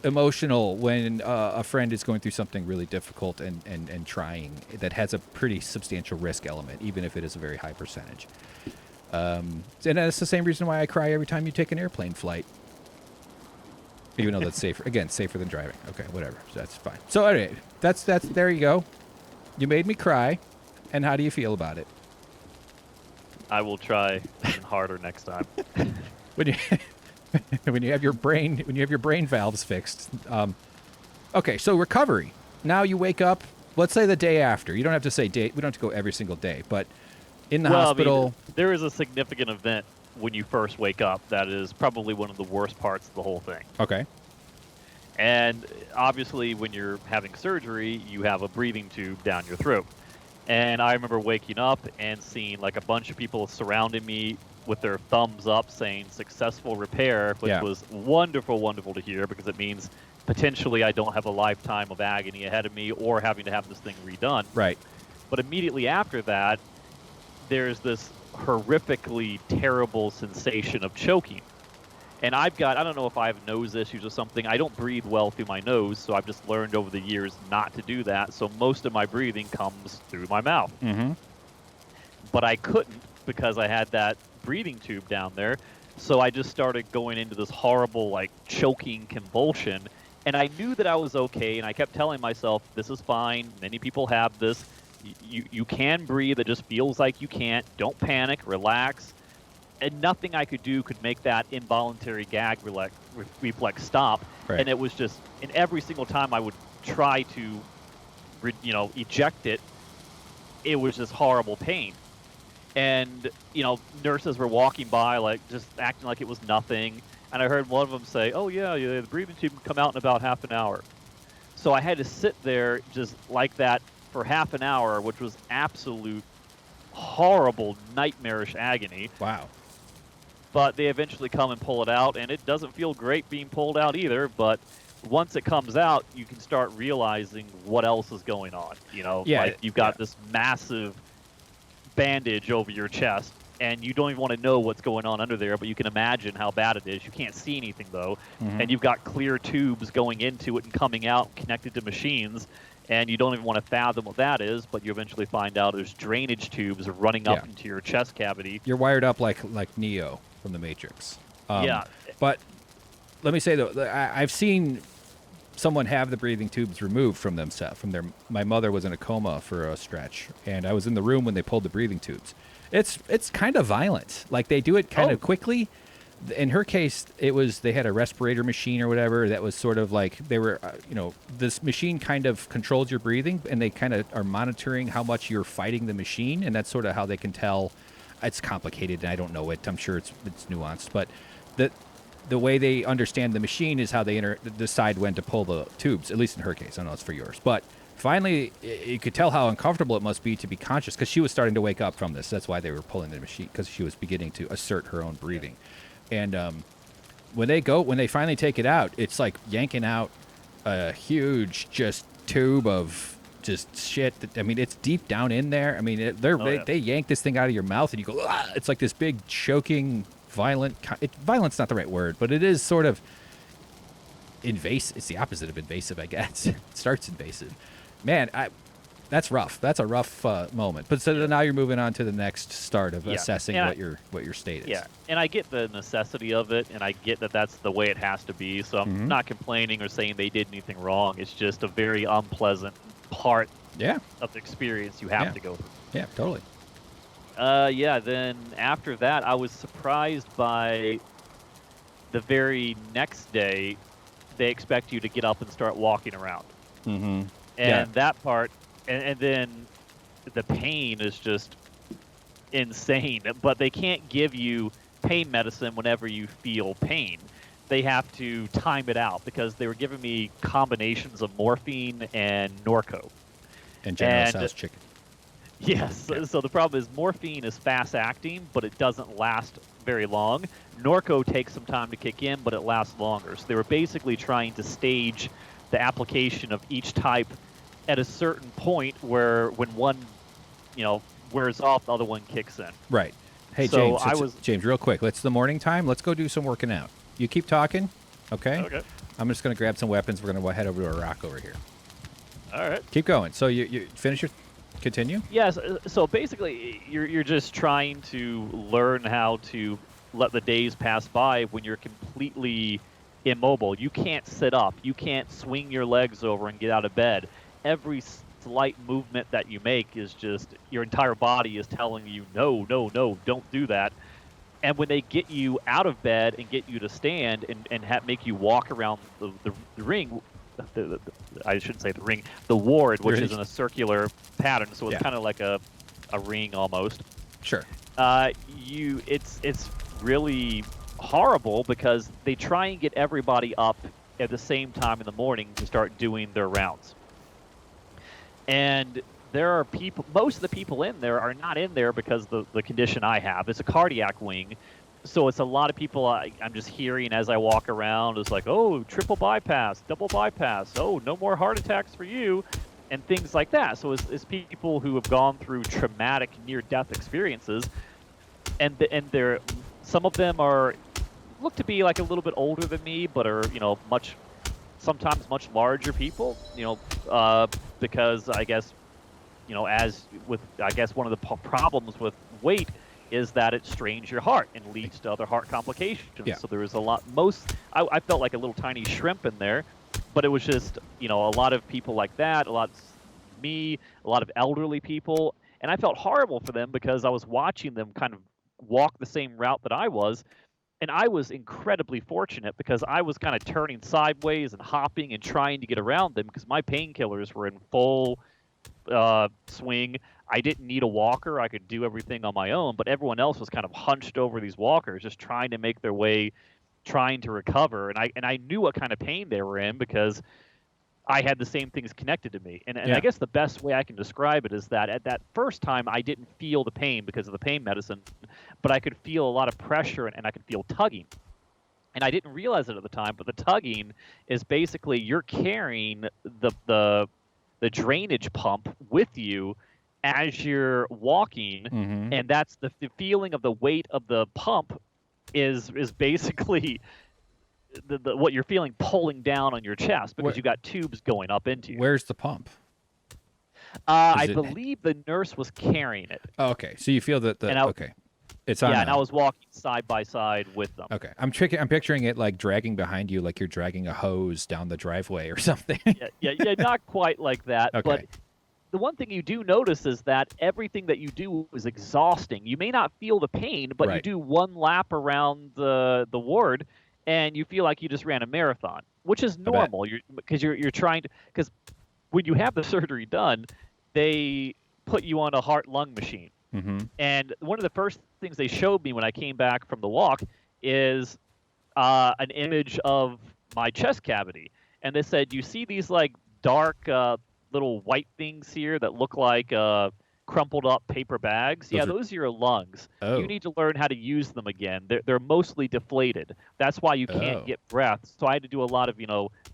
emotional when a friend is going through something really difficult and trying that has a pretty substantial risk element, even if it is a very high percentage. And that's the same reason why I cry every time you take an airplane flight. Even though that's safer. Again, safer than driving. Okay, whatever. That's fine. So anyway, that's there you go. You made me cry. And how do you feel about it? I will try even harder next time. when you have your brain valves fixed. Okay, so recovery. Now you wake up. Let's say the day after. You don't have to say day. We don't have to go every single day, but in the hospital. I mean, there is a significant event when you first wake up that is probably one of the worst parts of the whole thing. Okay. And obviously, when you're having surgery, you have a breathing tube down your throat. And I remember waking up and seeing like a bunch of people surrounding me with their thumbs up saying successful repair, which was wonderful, wonderful to hear because it means potentially I don't have a lifetime of agony ahead of me or having to have this thing redone. Right. But immediately after that, there's this horrifically terrible sensation of choking. And I don't know if I have nose issues or something. I don't breathe well through my nose, so I've just learned over the years not to do that. So most of my breathing comes through my mouth. Mm-hmm. But I couldn't because I had that breathing tube down there. So I just started going into this horrible, like, choking convulsion. And I knew that I was okay, and I kept telling myself, this is fine. Many people have this. You can breathe. It just feels like you can't. Don't panic. Relax. And nothing I could do could make that involuntary gag reflex stop. Right. And it was just, and every single time I would try to, eject it, it was just horrible pain. And, nurses were walking by, like, just acting like it was nothing. And I heard one of them say, oh, yeah, the breathing tube can come out in about half an hour. So I had to sit there just like that for half an hour, which was absolute horrible, nightmarish agony. Wow. But they eventually come and pull it out, and it doesn't feel great being pulled out either. But once it comes out, you can start realizing what else is going on. Like you've got this massive bandage over your chest, and you don't even want to know what's going on under there, but you can imagine how bad it is. You can't see anything, though. Mm-hmm. And you've got clear tubes going into it and coming out, connected to machines. and you don't even want to fathom what that is, but you eventually find out there's drainage tubes running up Yeah. into your chest cavity. You're wired up like Neo from the Matrix. Yeah. But let me say though, I've seen someone have the breathing tubes removed from themselves. My mother was in a coma for a stretch, and I was in the room when they pulled the breathing tubes. It's kind of violent. Like they do it kind of quickly. In her case, they had a respirator machine or whatever that was sort of like they were, this machine kind of controls your breathing, and they kind of are monitoring how much you're fighting the machine, and that's sort of how they can tell. It's complicated, and I don't know it. I'm sure it's nuanced, but the way they understand the machine is how they decide when to pull the tubes. At least in her case, I don't know it's for yours, but finally, you could tell how uncomfortable it must be to be conscious because she was starting to wake up from this. That's why they were pulling the machine, because she was beginning to assert her own breathing. And when they finally take it out, it's like yanking out a huge just tube of just shit. It's deep down in there. They yank this thing out of your mouth, and you go, ah! It's like this big choking, violent. Violent's not the right word, but it is sort of invasive. It's the opposite of invasive, I guess. It starts invasive. Man, that's rough. That's a rough moment. But so now you're moving on to the next start of assessing what your state is. Yeah, and I get the necessity of it, and I get that that's the way it has to be. So I'm not complaining or saying they did anything wrong. It's just a very unpleasant part of the experience you have to go through. Yeah, totally. Then after that, I was surprised by the very next day, they expect you to get up and start walking around. Mm-hmm. And that part, and then the pain is just insane. But they can't give you pain medicine whenever you feel pain. They have to time it out because they were giving me combinations of morphine and Norco. And General Tso's chicken. Yes. Yeah. So the problem is morphine is fast acting, but it doesn't last very long. Norco takes some time to kick in, but it lasts longer. So they were basically trying to stage the application of each type at a certain point where when one, wears off, the other one kicks in. Right. Hey, so James, James, real quick. It's the morning time. Let's go do some working out. You keep talking, okay? Okay. I'm just going to grab some weapons. We're going to head over to a rock over here. All right. Keep going. So you finish your... Continue? Yes. So basically, you're just trying to learn how to let the days pass by when you're completely immobile. You can't sit up. You can't swing your legs over and get out of bed. Every slight movement that you make is just your entire body is telling you, no, don't do that. And when they get you out of bed and get you to stand and make you walk around the ring, I shouldn't say the ring, the ward, which is in a circular pattern, so it's kind of like a ring almost. Sure. It's really horrible because they try and get everybody up at the same time in the morning to start doing their rounds. And there are people, most of the people in there are not in there because the condition I have. It's a cardiac wing. So it's a lot of people I'm just hearing as I walk around. It's like, oh, triple bypass, double bypass. Oh, no more heart attacks for you, and things like that. So it's people who have gone through traumatic near-death experiences, and some of them look to be like a little bit older than me, but are sometimes much larger people. Because I guess as with one of the problems with weight is that it strains your heart and leads to other heart complications. Yeah. So there was a lot. I felt like a little tiny shrimp in there, but it was just a lot of people like that, a lot of elderly people, and I felt horrible for them because I was watching them kind of walk the same route that I was, and I was incredibly fortunate because I was kind of turning sideways and hopping and trying to get around them because my painkillers were in full swing. I didn't need a walker. I could do everything on my own, but everyone else was kind of hunched over these walkers, just trying to make their way, trying to recover. And I knew what kind of pain they were in because I had the same things connected to me. And I guess the best way I can describe it is that at that first time, I didn't feel the pain because of the pain medicine, but I could feel a lot of pressure and I could feel tugging. And I didn't realize it at the time, but the tugging is basically you're carrying the drainage pump with you as you're walking, and that's the feeling of the weight of the pump is basically the what you're feeling pulling down on your chest because you got tubes going up into you. Where's the pump? I Is it? believe the nurse was carrying it. Oh, okay. So you feel that And I, okay, it's on yeah, and I now. was walking side by side with them. Okay, I'm picturing it like dragging behind you, like you're dragging a hose down the driveway or something. Yeah, not quite like that, but Okay. the one thing you do notice is that everything that you do is exhausting. You may not feel the pain, but you Right. do one lap around the ward, and you feel like you just ran a marathon, which is I bet. normal. You're trying to, because when you have the surgery done, they put you on a heart lung machine. Mm-hmm. And one of the first things they showed me when I came back from the walk is an image of my chest cavity. And they said, you see these like dark little white things here that look like crumpled up paper bags? Those Yeah, are. those are your lungs. You Oh. need to learn how to use them again. They're mostly deflated. That's why you can't Oh. get breath. So I had to do a lot of,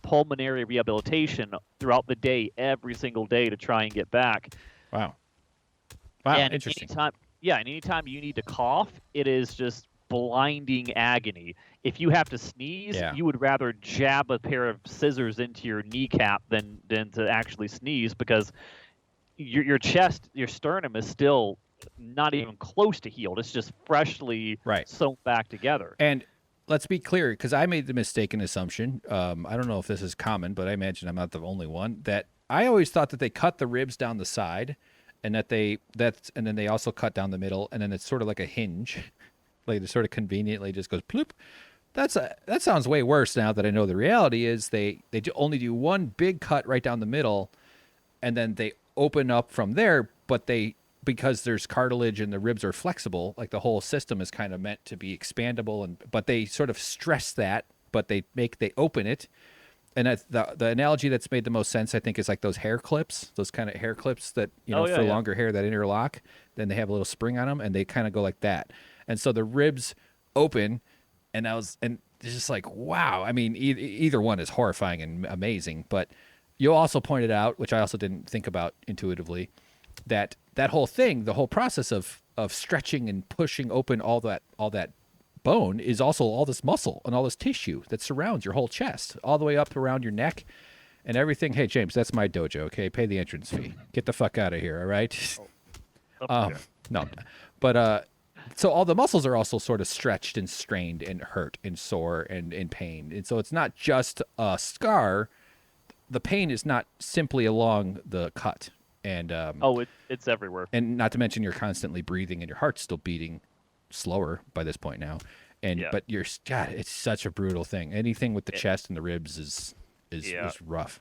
pulmonary rehabilitation throughout the day, every single day to try and get back. Wow. Wow. And Interesting. anytime you need to cough, it is just blinding agony. If you have to sneeze, Yeah. you would rather jab a pair of scissors into your kneecap than to actually sneeze, because your chest, your sternum is still not even close to healed. It's just freshly Right. sewn back together. And let's be clear, because I made the mistaken assumption. I don't know if this is common, but I imagine I'm not the only one. That I always thought that they cut the ribs down the side, and and then they also cut down the middle, and then it's sort of like a hinge, like it sort of conveniently just goes ploop. That sounds way worse now that I know the reality is they only do one big cut right down the middle, and then they open up from there. But because there's cartilage and the ribs are flexible, like the whole system is kind of meant to be expandable, but they sort of stress that, but they open it. And the analogy that's made the most sense, I think, is like those hair clips, those kind of hair clips that, for longer hair that interlock. Then they have a little spring on them, and they kind of go like that. And so the ribs open, and it's just like, wow. I mean, either one is horrifying and amazing. But you also pointed out, which I also didn't think about intuitively, that whole thing, the whole process of stretching and pushing open all that bone is also all this muscle and all this tissue that surrounds your whole chest, all the way up around your neck and everything. Hey, James, that's my dojo, okay? Pay the entrance fee. Get the fuck out of here, all right? No. But so all the muscles are also sort of stretched and strained and hurt and sore and in pain. And so it's not just a scar. The pain is not simply along the cut. And It's everywhere. and not to mention you're constantly breathing and your heart's still beating slower by this point now. But God, it's such a brutal thing. Anything with the chest and the ribs is rough.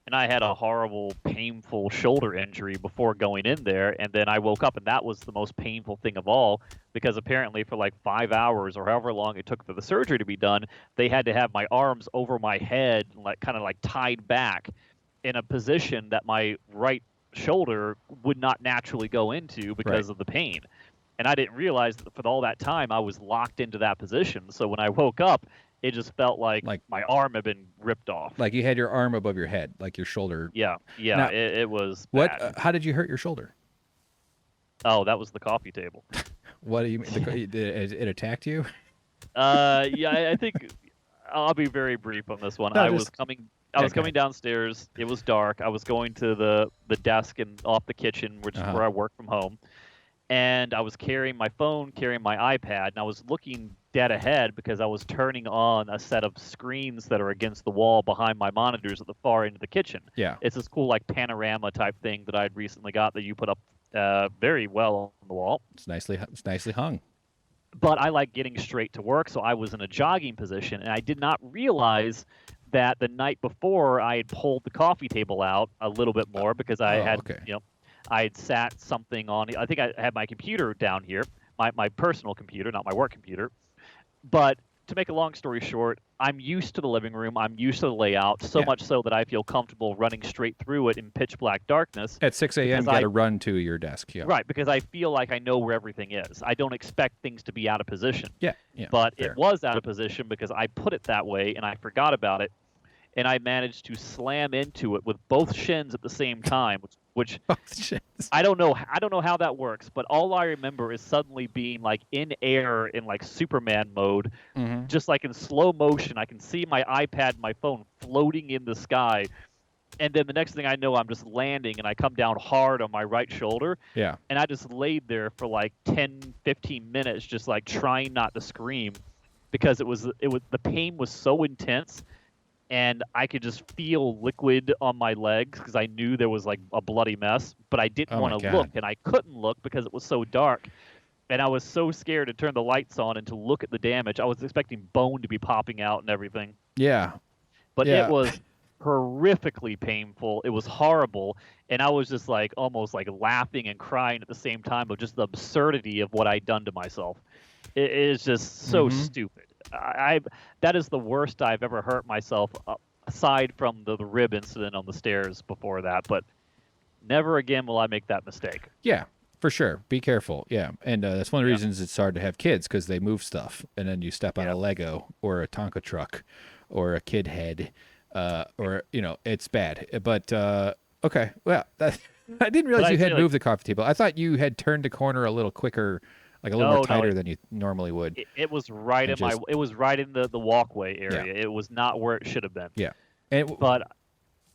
And I had a horrible, painful shoulder injury before going in there, and then I woke up, and that was the most painful thing of all, because apparently for like 5 hours or however long it took for the surgery to be done, they had to have my arms over my head, like kind of like tied back in a position that my right shoulder would not naturally go into because of the pain. And I didn't realize that for all that time I was locked into that position. So when I woke up, it just felt like my arm had been ripped off. Like you had your arm above your head, like your shoulder. Yeah. Now, it was what? bad. How did you hurt your shoulder? Oh, that was the coffee table. What do you mean? It attacked you? I think I'll be very brief on this one. No, I was coming downstairs. It was dark. I was going to the desk and off the kitchen, which is where I work from home. And I was carrying my phone, carrying my iPad, and I was looking dead ahead because I was turning on a set of screens that are against the wall behind my monitors at the far end of the kitchen. Yeah. It's this cool like panorama type thing that I'd recently got that you put up very well on the wall. It's nicely hung. But I like getting straight to work, so I was in a jogging position, and I did not realize that the night before I had pulled the coffee table out a little bit more because I I had sat something on. I think I had my computer down here, my personal computer, not my work computer. But to make a long story short, I'm used to the living room. I'm used to the layout, so much so that I feel comfortable running straight through it in pitch black darkness. At 6 a.m., you got to run to your desk. Yeah. Right, because I feel like I know where everything is. I don't expect things to be out of position. Yeah. But fair. it was out of position because I put it that way and I forgot about it. And I managed to slam into it with both shins at the same time, which I don't know how that works, but all I remember is suddenly being like in air in like Superman mode, just like in slow motion. I can see my iPad and my phone floating in the sky, And then the next thing I know, I'm just landing and I come down hard on my right shoulder. Yeah. And I just laid there for like 10, 15 minutes, just like trying not to scream because it was the pain was so intense and I could just feel liquid on my legs because I knew there was like a bloody mess, but I didn't Oh my want to God. look and I couldn't look because it was so dark. And I was so scared to turn the lights on and to look at the damage. I was expecting bone to be popping out and everything. Yeah. But it Yeah. was horrifically painful. It was horrible. And I was just like almost like laughing and crying at the same time of just the absurdity of what I'd done to myself. It is just so stupid. That is the worst I've ever hurt myself aside from the rib incident on the stairs before that. But never again will I make that mistake. Yeah, for sure. Be careful. Yeah. And that's one of the reasons it's hard to have kids because they move stuff. And then you step on a Lego or a Tonka truck or a kid head or, you know, it's bad. But, okay. Well, I didn't realize you had moved the coffee table. I thought you had turned the corner a little quicker, like a little more tighter than you normally would. It was right it was right in the walkway area. Yeah. It was not where it should have been. Yeah. But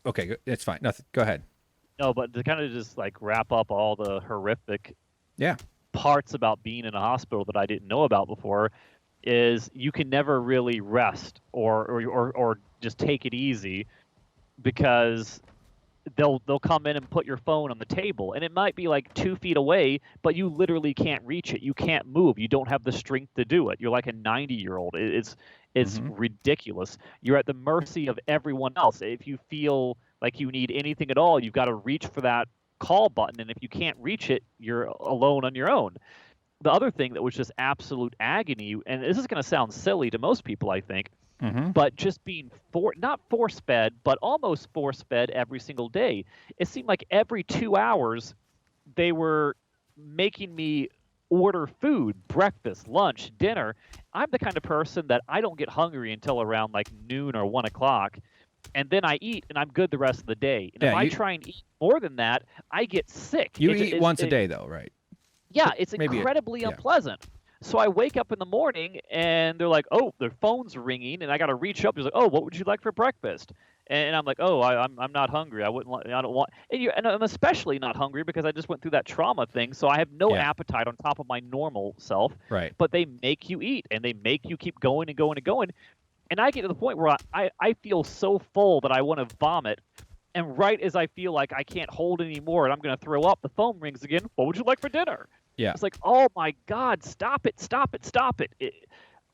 okay, it's fine. Nothing. Go ahead. No, but to kind of just like wrap up all the horrific parts about being in a hospital that I didn't know about before is you can never really rest or just take it easy because they'll come in and put your phone on the table and it might be like 2 feet away, but you literally can't reach it. You can't move. You don't have the strength to do it. You're like a 90-year-old. It's ridiculous. You're at the mercy of everyone else. If you feel like you need anything at all, you've got to reach for that call button. And if you can't reach it, you're alone on your own. The other thing that was just absolute agony, and this is going to sound silly to most people, I think, but just being not force-fed, but almost force-fed every single day. It seemed like every 2 hours they were making me order food, breakfast, lunch, dinner. I'm the kind of person that I don't get hungry until around like noon or 1 o'clock. And then I eat, and I'm good the rest of the day. And if I try and eat more than that, I get sick. You eat once a day, though, right? Yeah, it's incredibly unpleasant. So I wake up in the morning, and they're like, "Oh, their phone's ringing," and I got to reach up. He's like, "Oh, what would you like for breakfast?" And I'm like, "Oh, I'm not hungry. I don't want." And I'm especially not hungry because I just went through that trauma thing, so I have no appetite on top of my normal self. Right. But they make you eat, and they make you keep going and going and going. And I get to the point where I feel so full that I want to vomit. And right as I feel like I can't hold anymore and I'm going to throw up, the phone rings again. What would you like for dinner? Yeah. It's like, oh my God, stop it, stop it, stop it.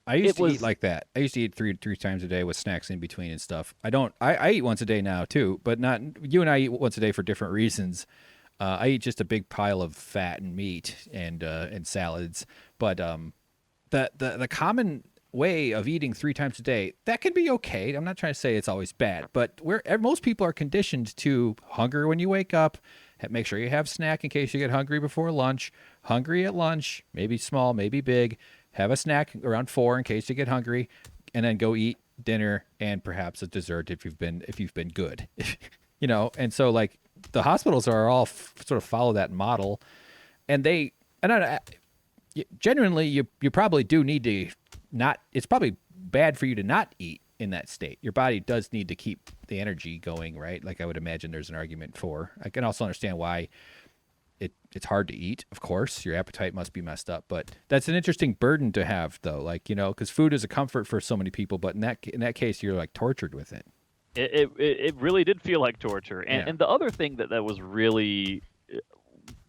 I used to eat like that. I used to eat three times a day with snacks in between and stuff. I eat once a day now too, but not you and I eat once a day for different reasons. I eat just a big pile of fat and meat and salads. But the common way of eating 3 times a day, that can be okay. I'm not trying to say it's always bad, but most people are conditioned to hunger when you wake up. Make sure you have snack in case you get hungry before lunch. Hungry at lunch, maybe small, maybe big. Have a snack around 4 in case you get hungry, and then go eat dinner and perhaps a dessert if you've been good, you know. And so like the hospitals are all sort of follow that model, and genuinely you probably do need to not. It's probably bad for you to not eat in that state. Your body does need to keep the energy going, right? Like I would imagine there's an argument for. I can also understand why it's hard to eat. Of course, your appetite must be messed up, but that's an interesting burden to have, though. Like, you know, because food is a comfort for so many people, but in that case, you're like tortured with it. It really did feel like torture. And the other thing that was really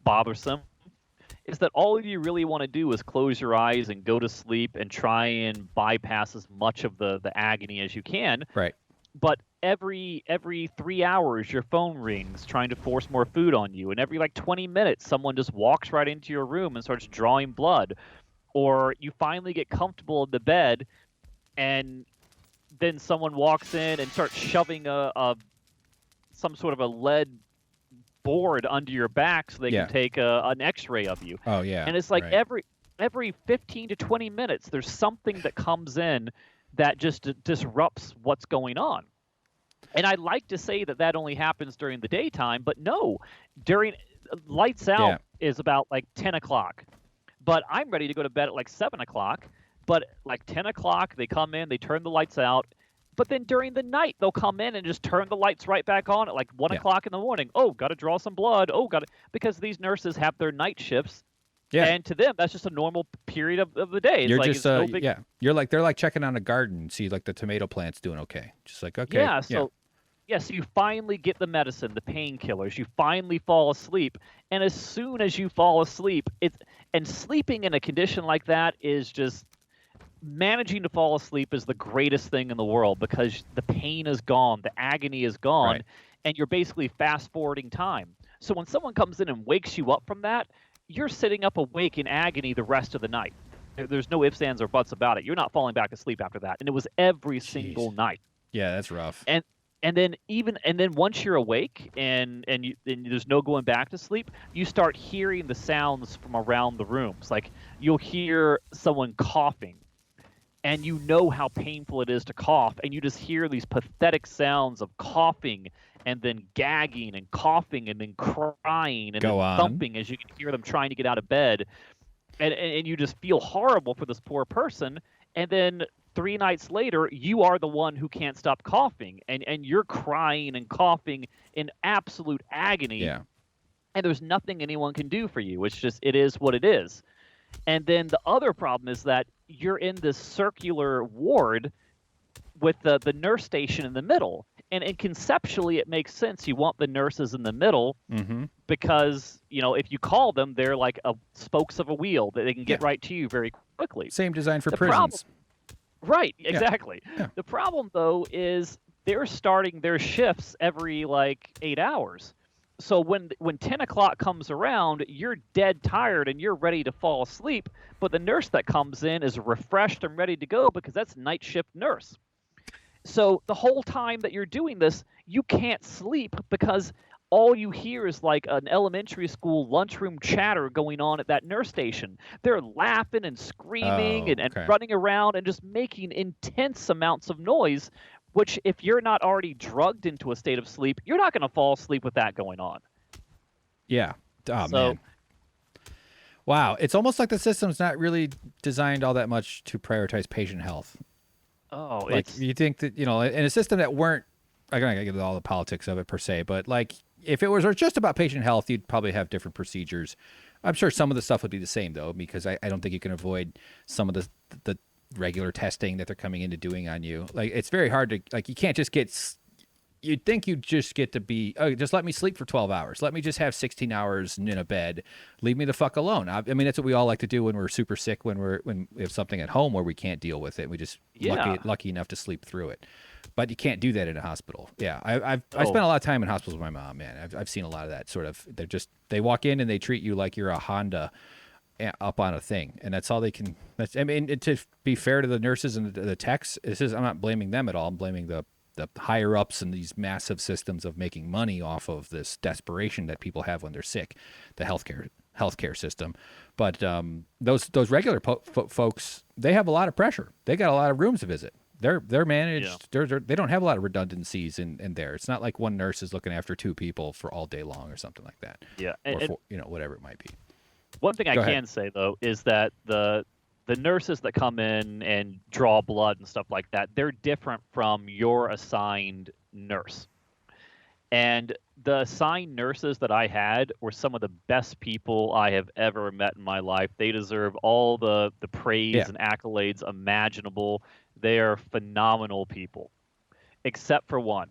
bothersome is that all of you really want to do is close your eyes and go to sleep and try and bypass as much of the agony as you can. Right. But every 3 hours, your phone rings trying to force more food on you. And every like 20 minutes, someone just walks right into your room and starts drawing blood. Or you finally get comfortable in the bed, and then someone walks in and starts shoving some sort of a lead board under your back so they can take an X-ray of you. Oh, yeah. And it's like every 15 to 20 minutes, there's something that comes in that just disrupts what's going on. And I'd like to say that only happens during the daytime, but no. During lights out is about like 10 o'clock. But I'm ready to go to bed at like 7 o'clock. But like 10 o'clock, they come in, they turn the lights out. But then during the night, they'll come in and just turn the lights right back on at like 1 Yeah. o'clock in the morning. Oh, got to draw some blood. Oh, got to, because these nurses have their night shifts. Yeah. And to them, that's just a normal period of the day. It's You're like, just it's no big, yeah. You're like they're like checking on a garden, see like the tomato plant's doing okay. Just like okay. yeah. So you finally get the medicine, the painkillers. You finally fall asleep, and as soon as you fall asleep, and sleeping in a condition like that is just managing to fall asleep is the greatest thing in the world because the pain is gone, the agony is gone, Right. and you're basically fast forwarding time. So when someone comes in and wakes you up from that, you're sitting up awake in agony the rest of the night. There's no ifs, ands, or buts about it. You're not falling back asleep after that, and it was every single night. Yeah, that's rough. And then once you're awake and there's no going back to sleep, you start hearing the sounds from around the rooms. Like you'll hear someone coughing, and you know how painful it is to cough, and you just hear these pathetic sounds of coughing and then gagging and coughing and then crying and then thumping as you can hear them trying to get out of bed. And you just feel horrible for this poor person. And then 3 nights later, you are the one who can't stop coughing, and you're crying and coughing in absolute agony. Yeah. And there's nothing anyone can do for you. It's just, it is what it is. And then the other problem is that you're in this circular ward with the nurse station in the middle. And conceptually, it makes sense. You want the nurses in the middle because, if you call them, they're like spokes of a wheel that they can get right to you very quickly. Same design for prisons. Right, exactly. Yeah. The problem, though, is they're starting their shifts every, 8 hours. So when 10 o'clock comes around, you're dead tired and you're ready to fall asleep, but the nurse that comes in is refreshed and ready to go because that's night shift nurse. So the whole time that you're doing this, you can't sleep because all you hear is like an elementary school lunchroom chatter going on at that nurse station. They're laughing and screaming and running around and just making intense amounts of noise, which if you're not already drugged into a state of sleep, you're not going to fall asleep with that going on. Yeah. Oh, man. Wow. It's almost like the system's not really designed all that much to prioritize patient health. Oh, like you think that, in a system that weren't, I'm not going to get into all the politics of it per se, but like if it was just about patient health, you'd probably have different procedures. I'm sure some of the stuff would be the same though, because I don't think you can avoid some of the regular testing that they're coming into doing on you. Like it's very hard to, like you can't just get, you'd think you'd just get to be, oh, just let me sleep for 12 hours. Let me just have 16 hours in a bed. Leave me the fuck alone. I mean, that's what we all like to do when we're super sick, when we have something at home where we can't deal with it. We just lucky enough to sleep through it. But you can't do that in a hospital. Yeah, I spent a lot of time in hospitals with my mom, man. I've seen a lot of that sort of, they walk in and they treat you like you're a Honda up on a thing, and that's all they can. To be fair to the nurses and the techs, I'm not blaming them at all. I'm blaming the higher ups and these massive systems of making money off of this desperation that people have when they're sick, the healthcare system. But those regular folks, they have a lot of pressure. They got a lot of rooms to visit. They're managed. Yeah. They don't have a lot of redundancies in there. It's not like one nurse is looking after 2 people for all day long or something like that. Yeah, or whatever it might be. One thing I can say though is that the nurses that come in and draw blood and stuff like that, they're different from your assigned nurse. And the assigned nurses that I had were some of the best people I have ever met in my life. They deserve all the praise and accolades imaginable. They are phenomenal people, except for one.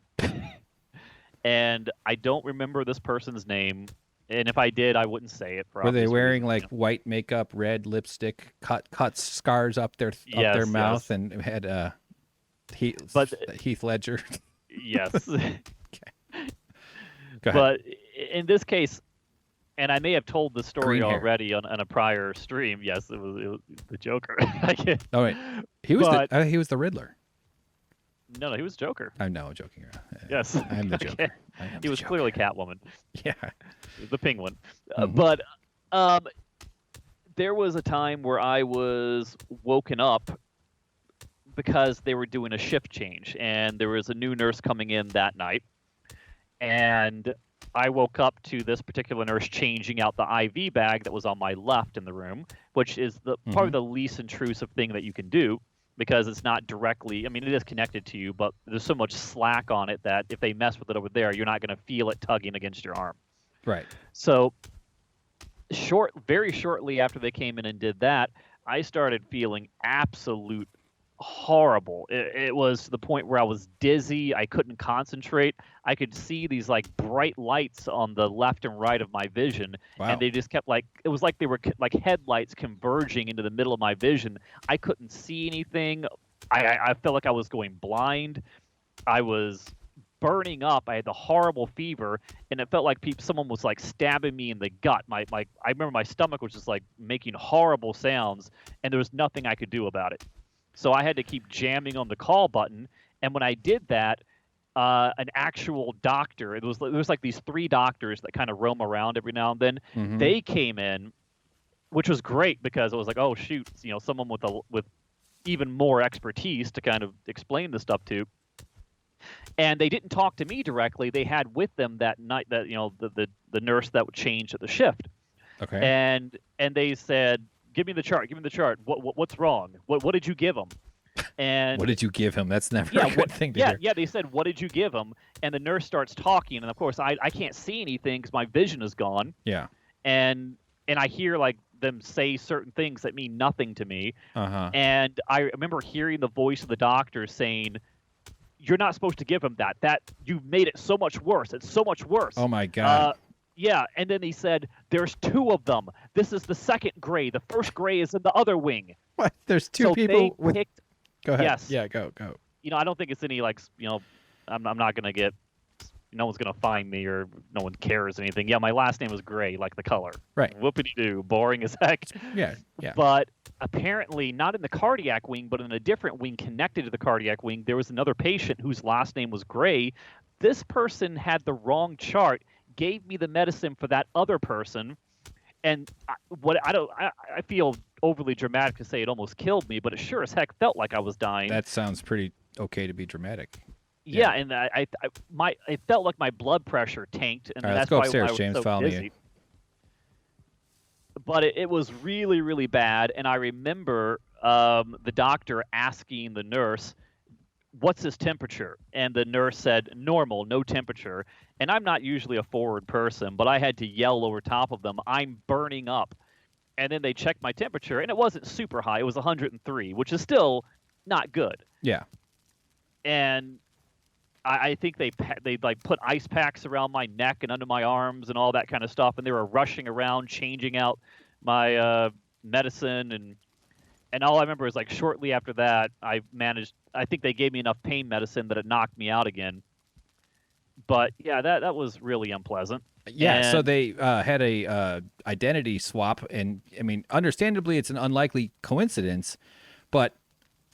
And I don't remember this person's name. And if I did, I wouldn't say it. For Were they wearing like white makeup, red lipstick, cuts, scars up their mouth, and had Heath Ledger? Yes. Okay. Go ahead. But in this case, and I may have told the story already on a prior stream. Yes, it was the Joker. Oh wait, he was the Riddler. No, he was Joker. I know, joking around. Yes, I'm the Joker. Okay. He was clearly Catwoman. Yeah, the Penguin. But there was a time where I was woken up because they were doing a shift change, and there was a new nurse coming in that night, and I woke up to this particular nurse changing out the IV bag that was on my left in the room, which is probably the least intrusive thing that you can do, because it's not directly. I mean, it is connected to you, but there's so much slack on it that if they mess with it over there, you're not going to feel it tugging against your arm. Right. So very shortly after they came in and did that, I started feeling absolute horrible. It was to the point where I was dizzy. I couldn't concentrate. I could see these like bright lights on the left and right of my vision, Wow. and they just kept like, it was like they were like headlights converging into the middle of my vision. I couldn't see anything. I felt like I was going blind. I was burning up. I had the horrible fever, and it felt like someone was like stabbing me in the gut. I remember my stomach was just like making horrible sounds, and there was nothing I could do about it. So I had to keep jamming on the call button, and when I did that, an actual doctor, there was like these 3 doctors that kind of roam around every now and then. Mm-hmm. They came in, which was great because it was like, oh shoot, someone with even more expertise to kind of explain this stuff to. And they didn't talk to me directly. They had with them that night that the nurse that would change at the shift. Okay. And they said, "Give me the chart. Give me the chart. What's wrong? What did you give him?" And what did you give him? That's never a good thing to hear. Yeah. They said, "What did you give him?" And the nurse starts talking, and of course I can't see anything because my vision is gone. Yeah. And I hear like them say certain things that mean nothing to me. Uh-huh. And I remember hearing the voice of the doctor saying, "You're not supposed to give him that. That you made it so much worse. It's so much worse." Oh my God. Yeah, and then he said, "There's 2 of them. This is the second gray. The first gray is in the other wing." What? There's 2 so people they with. picked, Go ahead. Yes. Yeah. Go. I don't think it's any like I'm not gonna get. No one's gonna find me, or no one cares anything. Yeah, my last name is Gray, like the color. Right. Whoopity doo, boring as heck. Yeah. But apparently, not in the cardiac wing, but in a different wing connected to the cardiac wing, there was another patient whose last name was Gray. This person had the wrong chart, gave me the medicine for that other person, and I feel overly dramatic to say it almost killed me, but it sure as heck felt like I was dying. That sounds pretty okay to be dramatic. Yeah, and it felt like my blood pressure tanked, and All right, that's let's go why upstairs, I was James. so Follow dizzy. me. But it was really, really bad, and I remember the doctor asking the nurse, "What's his temperature?" And the nurse said, "Normal, no temperature." And I'm not usually a forward person, but I had to yell over top of them, "I'm burning up." And then they checked my temperature, and it wasn't super high. It was 103, which is still not good. Yeah. And I think they like put ice packs around my neck and under my arms and all that kind of stuff, and they were rushing around changing out my medicine, and all I remember is like shortly after that I think they gave me enough pain medicine that it knocked me out again. But yeah, that was really unpleasant. Yeah, so And- they had a identity swap, and I mean, understandably, it's an unlikely coincidence, but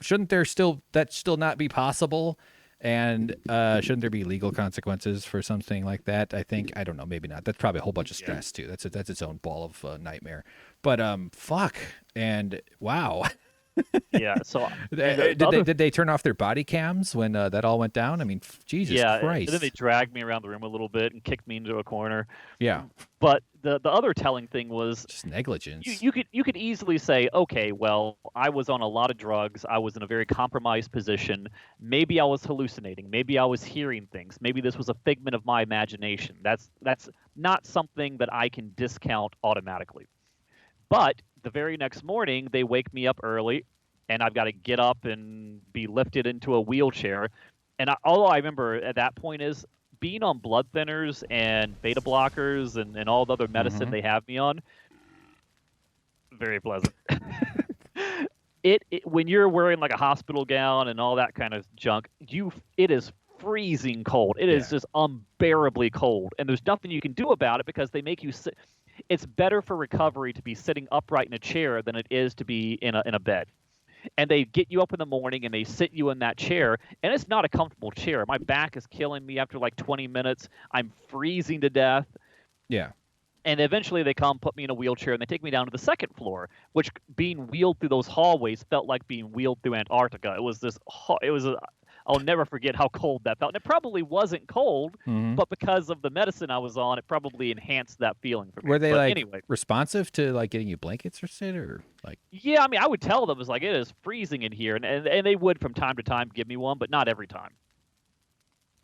shouldn't that still not be possible? And shouldn't there be legal consequences for something like that? I don't know, maybe not. That's probably a whole bunch of stress too. That's its own ball of nightmare. But fuck, and wow. Yeah, so Did they turn off their body cams when that all went down? I mean, Jesus Christ. and then they dragged me around the room a little bit and kicked me into a corner. Yeah, But the other telling thing was just negligence. you could easily say, okay, well, I was on a lot of drugs. I was in a very compromised position. Maybe I was hallucinating. Maybe I was hearing things. Maybe this was a figment of my imagination. That's not something that I can discount automatically. But the very next morning, they wake me up early, and I've got to get up and be lifted into a wheelchair. And all I remember at that point is being on blood thinners and beta blockers and all the other medicine they have me on. Very pleasant. When you're wearing like a hospital gown and all that kind of junk, it is freezing cold. It is just unbearably cold, and there's nothing you can do about it because they make you sit. It's better for recovery to be sitting upright in a chair than it is to be in a bed. And they get you up in the morning and they sit you in that chair, and it's not a comfortable chair. My back is killing me after like 20 minutes. I'm freezing to death. Yeah. And eventually they come, put me in a wheelchair, and they take me down to the second floor, which being wheeled through those hallways felt like being wheeled through Antarctica. It was I'll never forget how cold that felt. And it probably wasn't cold, but because of the medicine I was on, it probably enhanced that feeling for me. Were they but like anyway, responsive to like getting you blankets or shit, or like? yeah, I mean, I would tell them, it's like, it is freezing in here, and they would from time to time give me one, but not every time.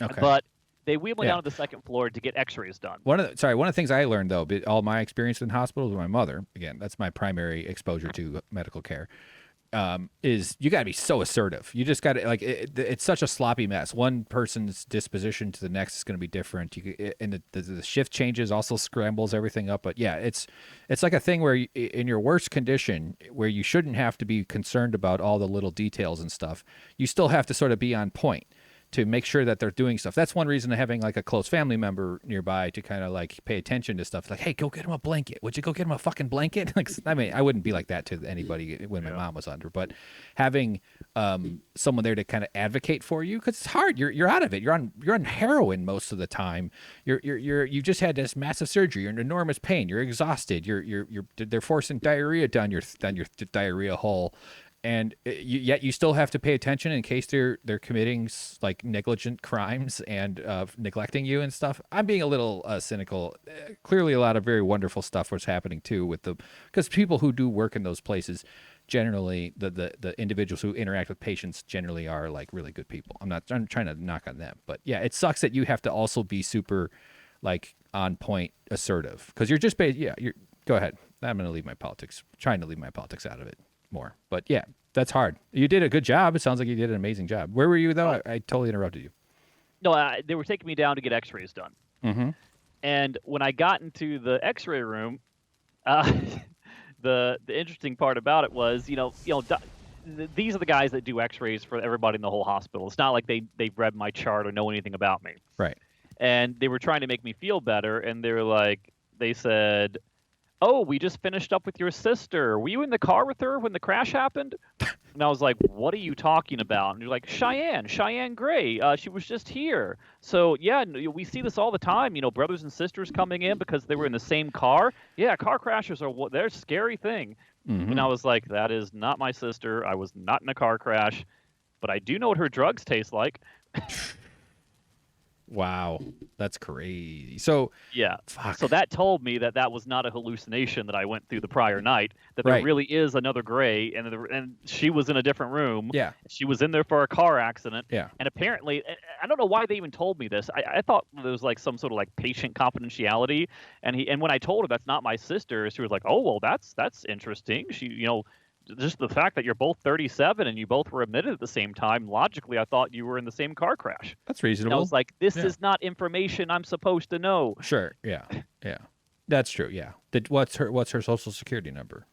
Okay. But they wheeled me down to the second floor to get X-rays done. One of the things I learned though, all my experience in hospitals with my mother, again, that's my primary exposure to medical care, is you got to be so assertive. You just got to like it's such a sloppy mess. One person's disposition to the next is going to be different. And the shift changes also scrambles everything up. But yeah, it's like a thing where in your worst condition, where you shouldn't have to be concerned about all the little details and stuff, you still have to sort of be on point to make sure that they're doing stuff. That's one reason of having like a close family member nearby to kind of like pay attention to stuff. Like, hey, go get him a blanket. Would you go get him a fucking blanket? Like, I mean, I wouldn't be like that to anybody when my mom was under, but having someone there to kind of advocate for you, because it's hard. You're out of it. You're on heroin most of the time. You just had this massive surgery. You're in enormous pain. You're exhausted. They're forcing diarrhea down your diarrhea hole. And yet you still have to pay attention in case they're committing like negligent crimes and neglecting you and stuff. I'm being a little cynical. Clearly, a lot of very wonderful stuff was happening too because people who do work in those places, generally the individuals who interact with patients generally are like really good people. I'm trying to knock on them, but yeah, it sucks that you have to also be super like on point, assertive, because you're just go ahead. I'm trying to leave my politics out of it more, but yeah, that's hard. You did a good job. It sounds like you did an amazing job. Where were you though? I totally interrupted you. No, they were taking me down to get X-rays done. And when I got into the X-ray room, the interesting part about it was, these are the guys that do X-rays for everybody in the whole hospital. It's not like they've read my chart or know anything about me. Right. And they were trying to make me feel better, and they said, "Oh, we just finished up with your sister. Were you in the car with her when the crash happened?" And I was like, "What are you talking about?" And you're like, Cheyenne Gray. She was just here. So, yeah, we see this all the time, brothers and sisters coming in because they were in the same car. Yeah, car crashes they're a scary thing. And I was like, that is not my sister. I was not in a car crash, but I do know what her drugs taste like. Wow, that's crazy. So yeah, fuck. So that told me that was not a hallucination that I went through the prior night. That there really is another Gray, and she was in a different room. Yeah, she was in there for a car accident. Yeah, and apparently, I don't know why they even told me this. I thought there was like some sort of like patient confidentiality. And when I told her that's not my sister, she was like, "Oh well, that's interesting." She, just the fact that you're both 37 and you both were admitted at the same time, logically, I thought you were in the same car crash. That's reasonable. And I was like, this is not information I'm supposed to know. Sure. Yeah. Yeah. That's true. Yeah. What's her social security number?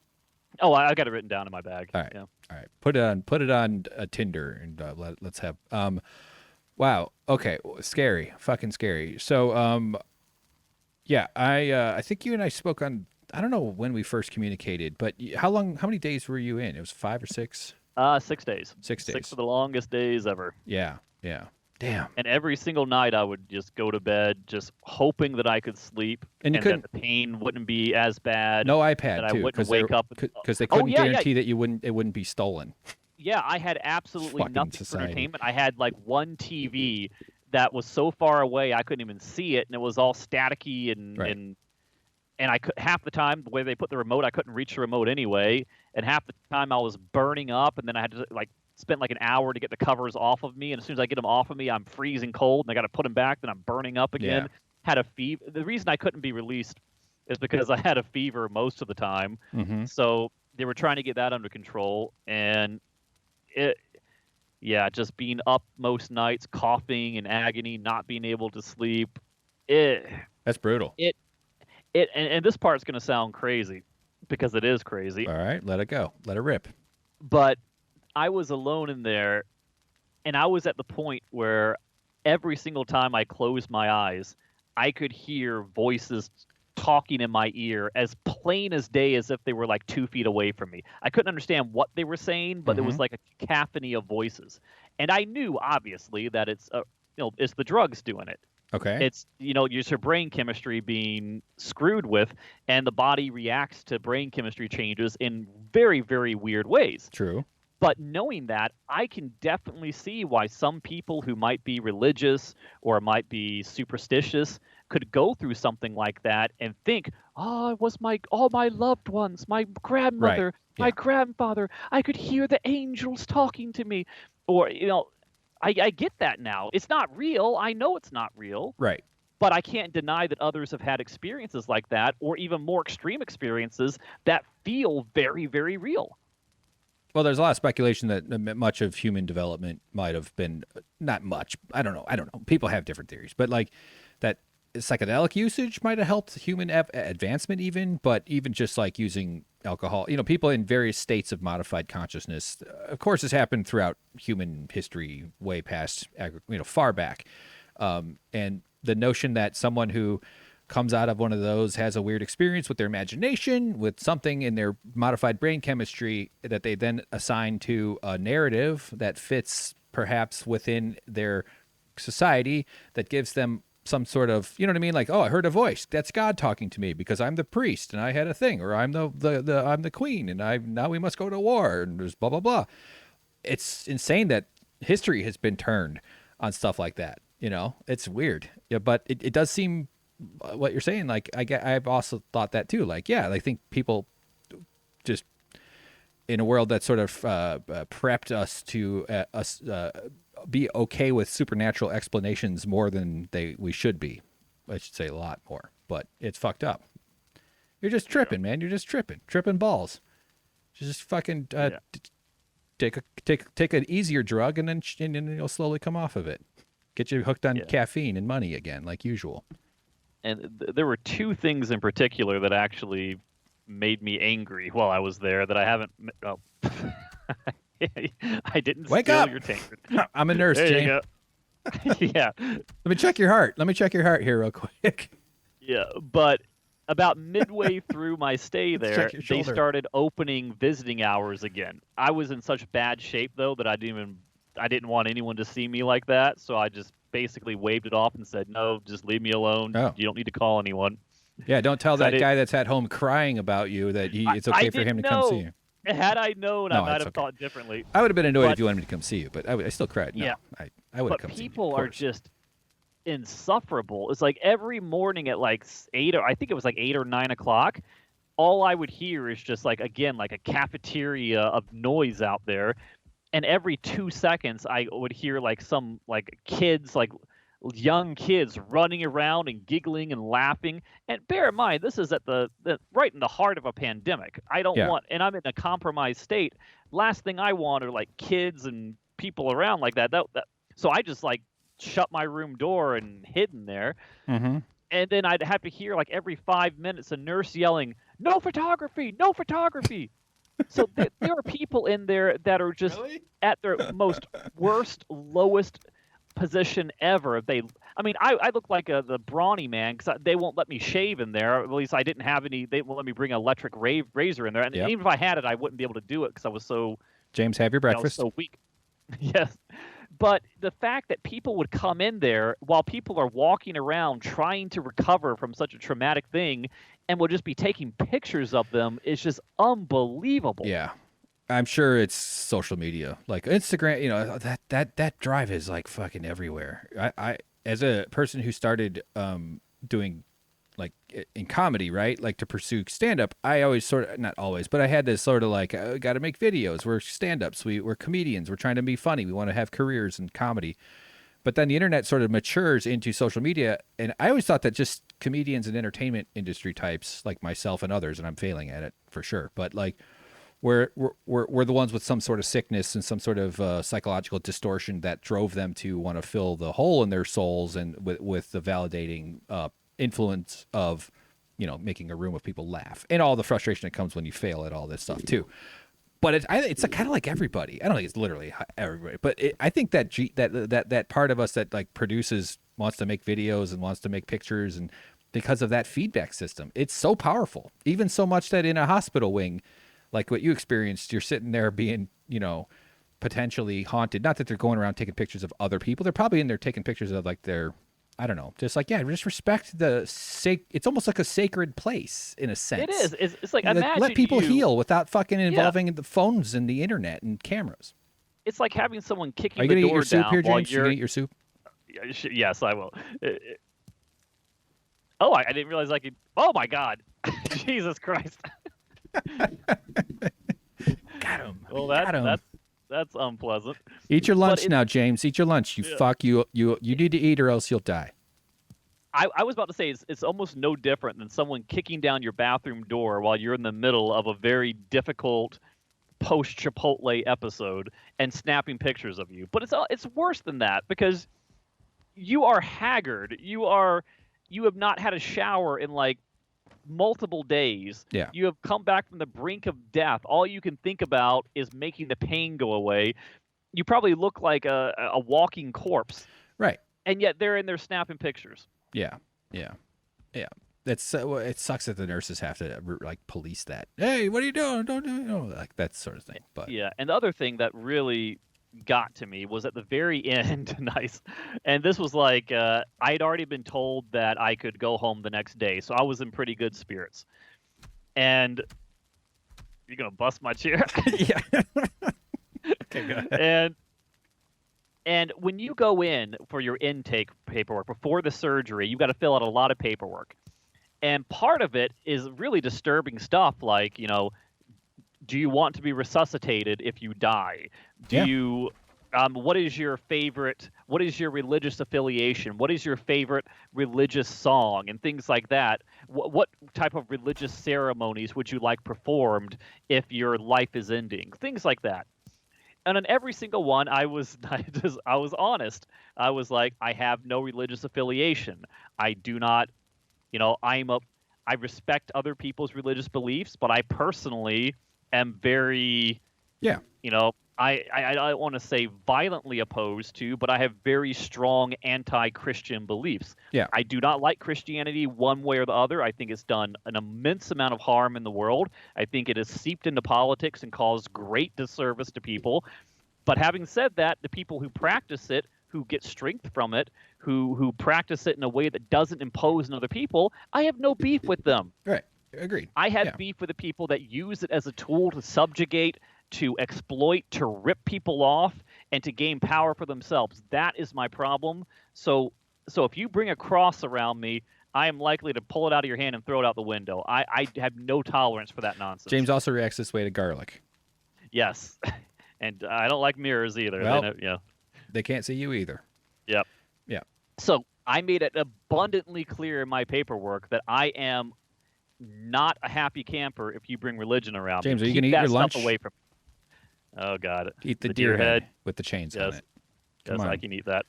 Oh, I got it written down in my bag. All right. Yeah. All right. Put it on Tinder and let's have. Wow. Okay. Scary. Fucking scary. So yeah. I think you and I spoke on. I don't know when we first communicated, but how many days were you in? It was 5 or 6? 6 days. 6 days. 6 of the longest days ever. Yeah. Yeah. Damn. And every single night I would just go to bed just hoping that I could sleep and that the pain wouldn't be as bad. No iPad that too. I wouldn't wake up. Because they couldn't guarantee that it wouldn't be stolen. Yeah, I had absolutely nothing for entertainment. I had like one TV that was so far away I couldn't even see it, and it was all staticky and I could, half the time, the way they put the remote, I couldn't reach the remote anyway. And half the time I was burning up, and then I had to spend like an hour to get the covers off of me. And as soon as I get them off of me, I'm freezing cold, and I got to put them back. Then I'm burning up again. Yeah. Had a fever. The reason I couldn't be released is because I had a fever most of the time. So they were trying to get that under control, and just being up most nights, coughing and agony, not being able to sleep. That's brutal. And this part's going to sound crazy because it is crazy. All right, let it go. Let it rip. But I was alone in there, and I was at the point where every single time I closed my eyes, I could hear voices talking in my ear as plain as day as if they were like 2 feet away from me. I couldn't understand what they were saying, but it was like a cacophony of voices. And I knew, obviously, that it's the drugs doing it. Okay. It's, your brain chemistry being screwed with, and the body reacts to brain chemistry changes in very, very weird ways. True. But knowing that, I can definitely see why some people who might be religious or might be superstitious could go through something like that and think, "Oh, it was my all my loved ones, my Right. grandmother, my Yeah. grandfather. I could hear the angels talking to me." Or, I get that now. It's not real. I know it's not real, Right. but I can't deny that others have had experiences like that, or even more extreme experiences that feel very, very real. Well, there's a lot of speculation that much of human development might have been not much. I don't know. People have different theories, but like that psychedelic usage might have helped human advancement, even. But even just like using alcohol, people in various states of modified consciousness. Of course, this happened throughout human history, way past far back. And the notion that someone who comes out of one of those has a weird experience with their imagination, with something in their modified brain chemistry that they then assign to a narrative that fits perhaps within their society, that gives them some sort of, you know what I mean? Like, oh, I heard a voice. That's God talking to me because I'm the priest and I had a thing, or I'm I'm the queen and now we must go to war and there's blah blah blah. It's insane that history has been turned on stuff like that. It's weird. Yeah, but it does seem what you're saying. Like I've also thought that too. Like, yeah, I think people just in a world that sort of prepped us to be okay with supernatural explanations more than we should be. I should say a lot more, but it's fucked up. You're just tripping, man. You're just tripping balls. Just fucking take an easier drug and then you'll slowly come off of it. Get you hooked on caffeine and money again, like usual. And there were two things in particular that actually made me angry while I was there that I haven't. Oh. I didn't Wake steal up! your tankard. I'm a nurse, There James. you go. Yeah. Let me check your heart. here real quick. Yeah, but about midway through my stay there, they started opening visiting hours again. I was in such bad shape though that I didn't want anyone to see me like that, so I just basically waved it off and said, "No, just leave me alone. Oh. You don't need to call anyone." Yeah, don't tell that guy that's at home crying about you that it's okay for him to come see you. Had I known, I might have thought differently. I would have been annoyed if you wanted me to come see you, but I still cried. No, Yeah, I would have come see you. But people are just insufferable. It's like every morning at like 8 or I think it was like 8 or 9 o'clock, all I would hear is just like, again, like a cafeteria of noise out there. And every 2 seconds, I would hear like some like kids, like young kids running around and giggling and laughing. And bear in mind, this is at the right in the heart of a pandemic. I don't want, and I'm in a compromised state. Last thing I want are like kids and people around like that. So I just like shut my room door and hid in there. Mm-hmm. And then I'd have to hear like every 5 minutes a nurse yelling, "No photography, no photography." So there are people in there that are just at their most worst, lowest position ever. I look like the brawny man because they won't let me shave in there. At least I didn't have any. They won't let me bring an electric razor in there. And even if I had it, I wouldn't be able to do it because I was so. James, have your breakfast. So weak. Yes. But the fact that people would come in there while people are walking around trying to recover from such a traumatic thing and will just be taking pictures of them is just unbelievable. Yeah. I'm sure it's social media, like Instagram, that drive is like fucking everywhere. I as a person who started doing like in comedy, right? Like to pursue stand up, I always sort of, not always, but I had this sort of like, got to make videos. We're stand ups. We're comedians. We're trying to be funny. We want to have careers in comedy. But then the internet sort of matures into social media. And I always thought that just comedians and entertainment industry types like myself and others, and I'm failing at it for sure, but like we're the ones with some sort of sickness and some sort of psychological distortion that drove them to want to fill the hole in their souls and with the validating influence of, making a room of people laugh and all the frustration that comes when you fail at all this stuff too. But it's kind of like everybody. I don't think it's literally everybody, but I think that that part of us that like produces, wants to make videos and wants to make pictures, and because of that feedback system, it's so powerful. Even so much that in a hospital wing, like what you experienced, you're sitting there being, potentially haunted. Not that they're going around taking pictures of other people. They're probably in there taking pictures of like their I don't know. Just like, just respect it's almost like a sacred place in a sense. It is. It's like, Let imagine people you, heal without fucking involving the phones and the internet and cameras. It's like having someone Are kicking you the gonna eat door your soup down here, while James? You gonna eat your soup? Yes, I will. Oh, I didn't realize I could. Oh my God, Jesus Christ! Got him. Well, Got him. that's unpleasant. Eat your lunch now, James. Eat your lunch. You fuck. You need to eat or else you'll die. I was about to say it's almost no different than someone kicking down your bathroom door while you're in the middle of a very difficult post Chipotle episode and snapping pictures of you. But it's worse than that because you are haggard. You have not had a shower in like multiple days. Yeah. You have come back from the brink of death. All you can think about is making the pain go away. You probably look like a walking corpse. Right. And yet they're in there snapping pictures. Yeah. That's it sucks that the nurses have to like police that. Hey, what are you doing? Don't do it. Like that sort of thing. But yeah, and the other thing that really got to me was at the very end. Nice, and this was like I had already been told that I could go home the next day, so I was in pretty good spirits. And you're gonna bust my chair. Yeah. Okay, go ahead. And when you go in for your intake paperwork before the surgery, you've got to fill out a lot of paperwork. And part of it is really disturbing stuff like, do you want to be resuscitated if you die? What is your religious affiliation? What is your favorite religious song and things like that? What type of religious ceremonies would you like performed if your life is ending? Things like that. And on every single one, I was honest. I was like, I have no religious affiliation. I do not, I respect other people's religious beliefs, but I personally am very, I don't want to say violently opposed to, but I have very strong anti-Christian beliefs. Yeah. I do not like Christianity one way or the other. I think it's done an immense amount of harm in the world. I think it has seeped into politics and caused great disservice to people. But having said that, the people who practice it, who get strength from it, who practice it in a way that doesn't impose on other people, I have no beef with them. Right. Agreed. I have beef with the people that use it as a tool to subjugate, to exploit, to rip people off, and to gain power for themselves. That is my problem. So if you bring a cross around me, I am likely to pull it out of your hand and throw it out the window. I have no tolerance for that nonsense. James also reacts this way to garlic. Yes. And I don't like mirrors either. Well, they can't see you either. Yep. Yeah. So I made it abundantly clear in my paperwork that I am not a happy camper if you bring religion around. James, me. are you going to eat your lunch? Away from. Oh God! Eat the deer head with the chains on it. Yes, I can eat that.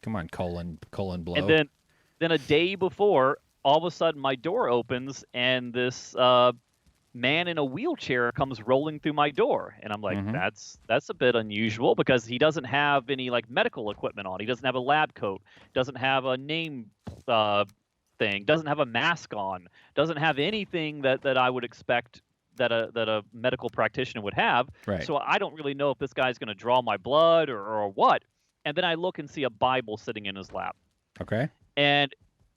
Come on, colon blow. And then a day before, all of a sudden my door opens and this man in a wheelchair comes rolling through my door, and I'm like, that's a bit unusual because he doesn't have any like medical equipment on. He doesn't have a lab coat, doesn't have a name thing, doesn't have a mask on, doesn't have anything that I would expect that a medical practitioner would have. Right. So I don't really know if this guy's going to draw my blood or what. And then I look and see a Bible sitting in his lap. Okay. And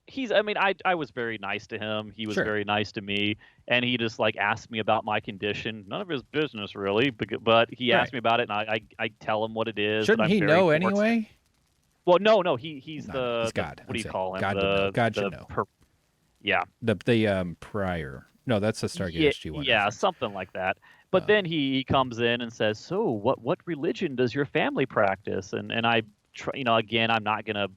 I was very nice to him. He was very nice to me. And he just like asked me about my condition. None of his business really, but he asked me about it, and I tell him what it is. Shouldn't he know anyway? Well, no, he's God. What do you call him? God should know. Yeah. The prior. No, that's the Stargate SG one. Yeah, something like that. But then he comes in and says, "So, what religion does your family practice?" And I, again, I'm not gonna.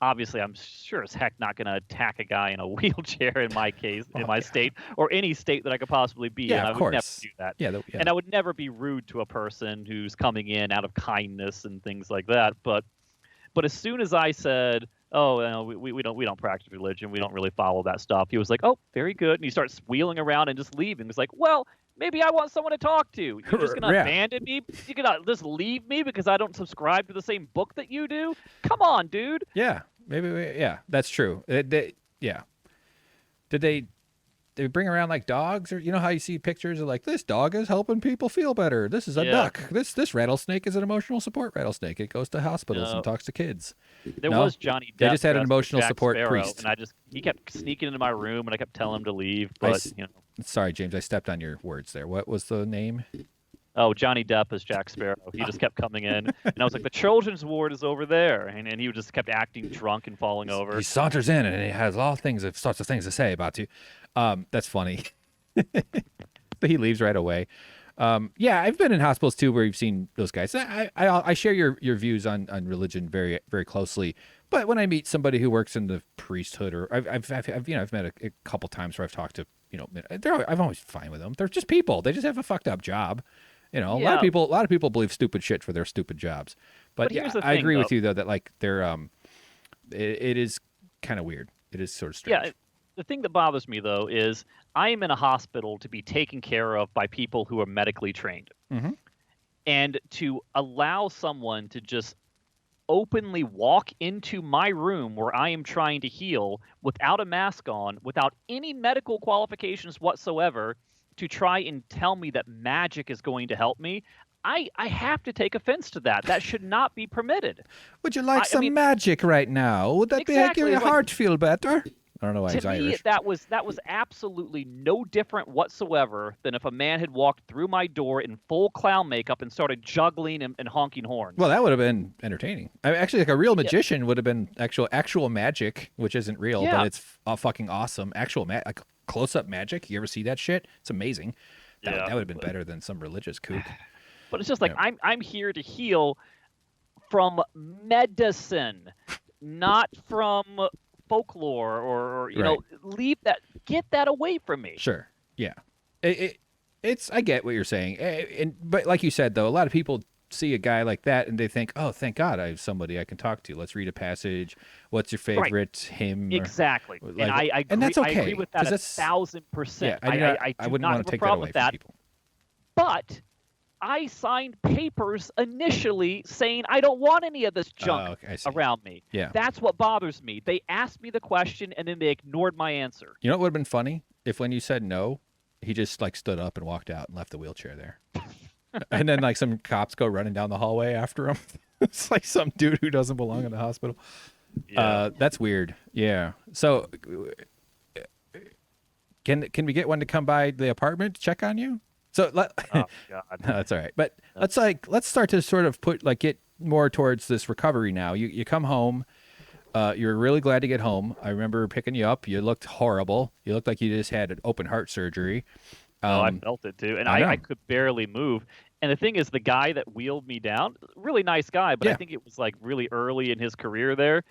Obviously, I'm sure as heck not gonna attack a guy in a wheelchair in my case, in my state, or any state that I could possibly be in. Yeah, I would never do that. Yeah. And I would never be rude to a person who's coming in out of kindness and things like that. But as soon as I said, "Oh, no, we don't practice religion. We don't really follow that stuff," he was like, "Oh, very good." And he starts wheeling around and just leaving. It's like, well, maybe I want someone to talk to. You're just gonna abandon me? You're gonna just leave me because I don't subscribe to the same book that you do? Come on, dude. Yeah, maybe. Yeah, that's true. Yeah. Did they? they bring around like dogs, or you know how you see pictures of like, this dog is helping people feel better. This is a duck. This rattlesnake is an emotional support rattlesnake. It goes to hospitals and talks to kids. There was Johnny Depp. They just had an dressed as emotional Jack support Sparrow, priest. and he kept sneaking into my room, and I kept telling him to leave. But Sorry, James, I stepped on your words there. What was the name? Oh, Johnny Depp as Jack Sparrow. He just kept coming in, and I was like, the children's ward is over there, and he just kept acting drunk and falling over. He saunters in, and he has all sorts of things to say about you. That's funny. But he leaves right away. Yeah, I've been in hospitals too where you've seen those guys. I share your views on religion very, very closely. But when I meet somebody who works in the priesthood, or I've met a couple times where I've talked to, I'm always fine with them. They're just people. They just have a fucked up job. A lot of people believe stupid shit for their stupid jobs. But yeah, I agree with you though that like they're it is kind of weird. It is sort of strange. Yeah, the thing that bothers me though is I am in a hospital to be taken care of by people who are medically trained. Mm-hmm. And to allow someone to just openly walk into my room where I am trying to heal without a mask on, without any medical qualifications whatsoever, to try and tell me that magic is going to help me, I have to take offense to that. That should not be permitted. Would you like some magic right now? Would that make your heart feel better? I don't know why he's Irish. To me, that was absolutely no different whatsoever than if a man had walked through my door in full clown makeup and started juggling and honking horns. Well, that would have been entertaining. Actually, like a real magician would have been actual magic, which isn't real, but it's fucking awesome. Like close-up magic. You ever see that shit? It's amazing. That would have been better than some religious kook. But it's just like I'm here to heal from medicine, not from folklore or leave that, get that away from me. Sure. Yeah. It's I get what you're saying. But like you said though, a lot of people see a guy like that and they think, "Oh, thank God I have somebody I can talk to. Let's read a passage. What's your favorite hymn?" Exactly. Like, and I agree, and that's okay. I agree with that 1,000%. Yeah, I wouldn't want to take that away from people. But I signed papers initially saying I don't want any of this junk around me. Yeah. That's what bothers me. They asked me the question and then they ignored my answer. You know what would have been funny? If when you said no, he just like stood up and walked out and left the wheelchair there. And then like some cops go running down the hallway after him. It's like some dude who doesn't belong in the hospital. Yeah. That's weird. Yeah. So can we get one to come by the apartment to check on you? So oh God. No, that's all right. But let's start to sort of get more towards this recovery now. You come home. You're really glad to get home. I remember picking you up. You looked horrible. You looked like you just had an open heart surgery. I felt it too, and I could barely move. And the thing is, the guy that wheeled me down, really nice guy, but I think it was like really early in his career there,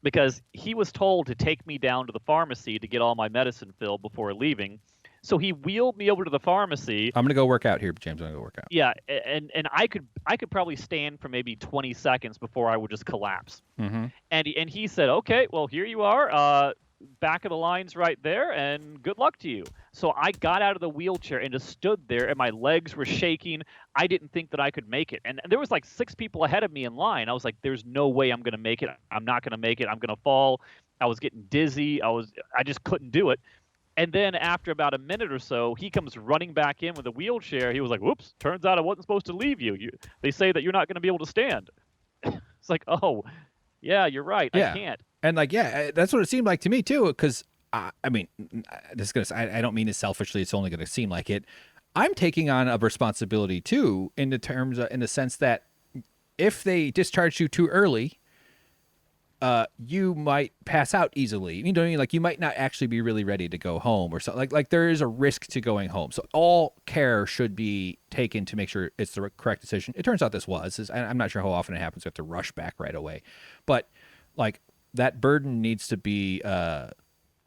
because he was told to take me down to the pharmacy to get all my medicine filled before leaving. So he wheeled me over to the pharmacy. I'm gonna go work out here, James. I'm gonna go work out. Yeah, and I could probably stand for maybe 20 seconds before I would just collapse. Mm-hmm. And he said, "Okay, well here you are, back of the lines right there, and good luck to you." So I got out of the wheelchair and just stood there, and my legs were shaking. I didn't think that I could make it, and there was like 6 people ahead of me in line. I was like, "There's no way I'm gonna make it. I'm not gonna make it. I'm gonna fall." I was getting dizzy. I just couldn't do it. And then after about a minute or so, he comes running back in with a wheelchair. He was like, "Whoops, turns out I wasn't supposed to leave you. They say that you're not going to be able to stand." It's like, oh, yeah, you're right. Yeah. I can't. And like, yeah, that's what it seemed like to me too. Because I mean, I don't mean it selfishly. It's only going to seem like it. I'm taking on a responsibility too, in the sense that if they discharge you too early, you might pass out easily. You know what I mean? Like you might not actually be really ready to go home or something. Like there is a risk to going home. So all care should be taken to make sure it's the correct decision. It turns out this was. I'm not sure how often it happens. We have to rush back right away. But like that burden needs to be, and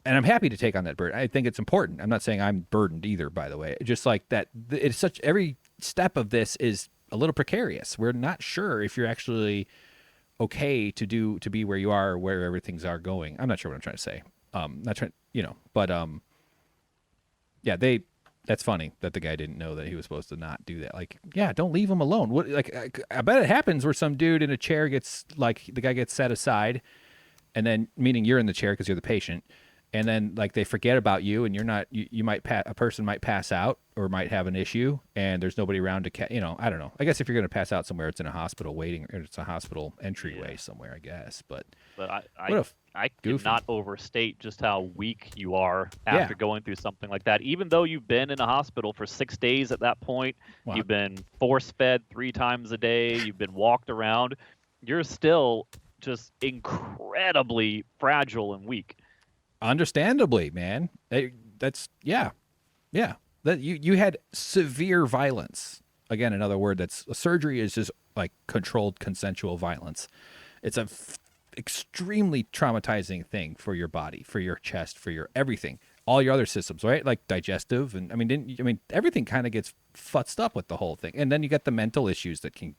I'm happy to take on that burden. I think it's important. I'm not saying I'm burdened either, by the way. Just like that, it's such, every step of this is a little precarious. We're not sure if you're actually okay to be where you are, where everything's are going. I'm not sure what I'm trying to say. Not trying, but yeah, that's funny that the guy didn't know that he was supposed to not do that. Like, yeah, don't leave him alone. What, like, I bet it happens where some dude in a chair gets, like, the guy gets set aside, and then, meaning you're in the chair because you're the patient, and then like they forget about you, and you're not. You might a person might pass out or might have an issue, and there's nobody around to. I don't know. I guess if you're going to pass out somewhere, it's in a hospital waiting, or it's a hospital entryway somewhere. I guess, but I goofy. cannot overstate just how weak you are after going through something like that. Even though you've been in a hospital for 6 days at that point, you've been force-fed 3 times a day, you've been walked around, you're still just incredibly fragile and weak. Understandably, man. That's yeah. That you had severe violence. Again, another word that's surgery is just like controlled consensual violence. It's a extremely traumatizing thing for your body, for your chest, for your everything, all your other systems, right? Like digestive, and I mean everything kind of gets futzed up with the whole thing, and then you get the mental issues that can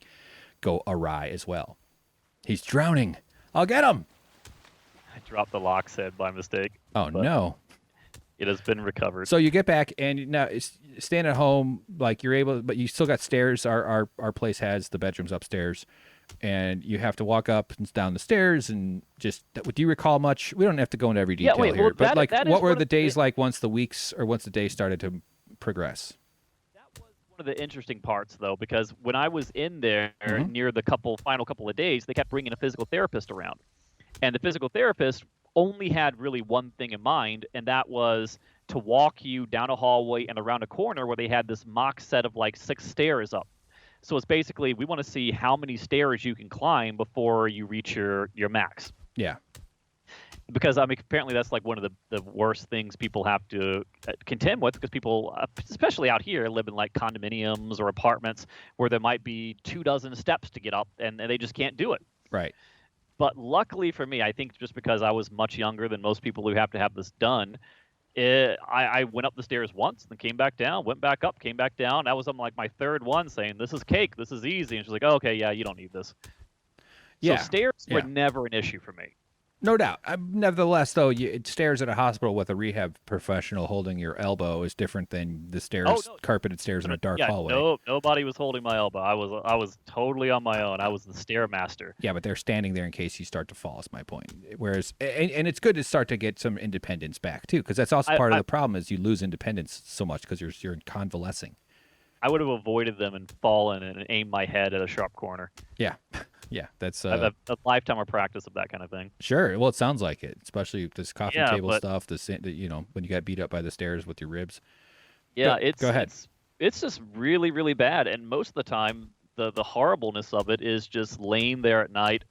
go awry as well. He's drowning. I'll get him. I dropped the lock's head by mistake. Oh no! It has been recovered. So you get back and now staying at home, like you're able, but you still got stairs. Our place has the bedrooms upstairs. And you have to walk up and down the stairs, and just. Do you recall much? We don't have to go into every detail here, but like, what were the days like once the day started to progress? That was one of the interesting parts, though, because when I was in there near the final couple of days, they kept bringing a physical therapist around, and the physical therapist only had really one thing in mind, and that was to walk you down a hallway and around a corner where they had this mock set of like 6 stairs up. So it's basically, we want to see how many stairs you can climb before you reach your max. Yeah. Because, I mean, apparently that's like one of the worst things people have to contend with, because people, especially out here, live in like condominiums or apartments where there might be 24 steps to get up, and they just can't do it. Right. But luckily for me, I think just because I was much younger than most people who have to have this done, I went up the stairs once, then came back down, went back up, came back down. That was like my 3rd one, saying, "This is cake, this is easy." And she's like, "Oh, okay, yeah, you don't need this." So stairs were never an issue for me. No doubt. Nevertheless, though, stairs at a hospital with a rehab professional holding your elbow is different than the stairs, carpeted stairs in a dark hallway. No, nobody was holding my elbow. I was totally on my own. I was the stair master. Yeah, but they're standing there in case you start to fall, is my point. Whereas, and it's good to start to get some independence back, too, because that's also part of the problem is you lose independence so much because you're convalescing. I would have avoided them and fallen and aimed my head at a sharp corner. Yeah. Yeah, that's a lifetime of practice of that kind of thing. Sure. Well, it sounds like it, especially this coffee table stuff. When you got beat up by the stairs with your ribs. Yeah, go ahead. It's just really, really bad, and most of the time, the horribleness of it is just laying there at night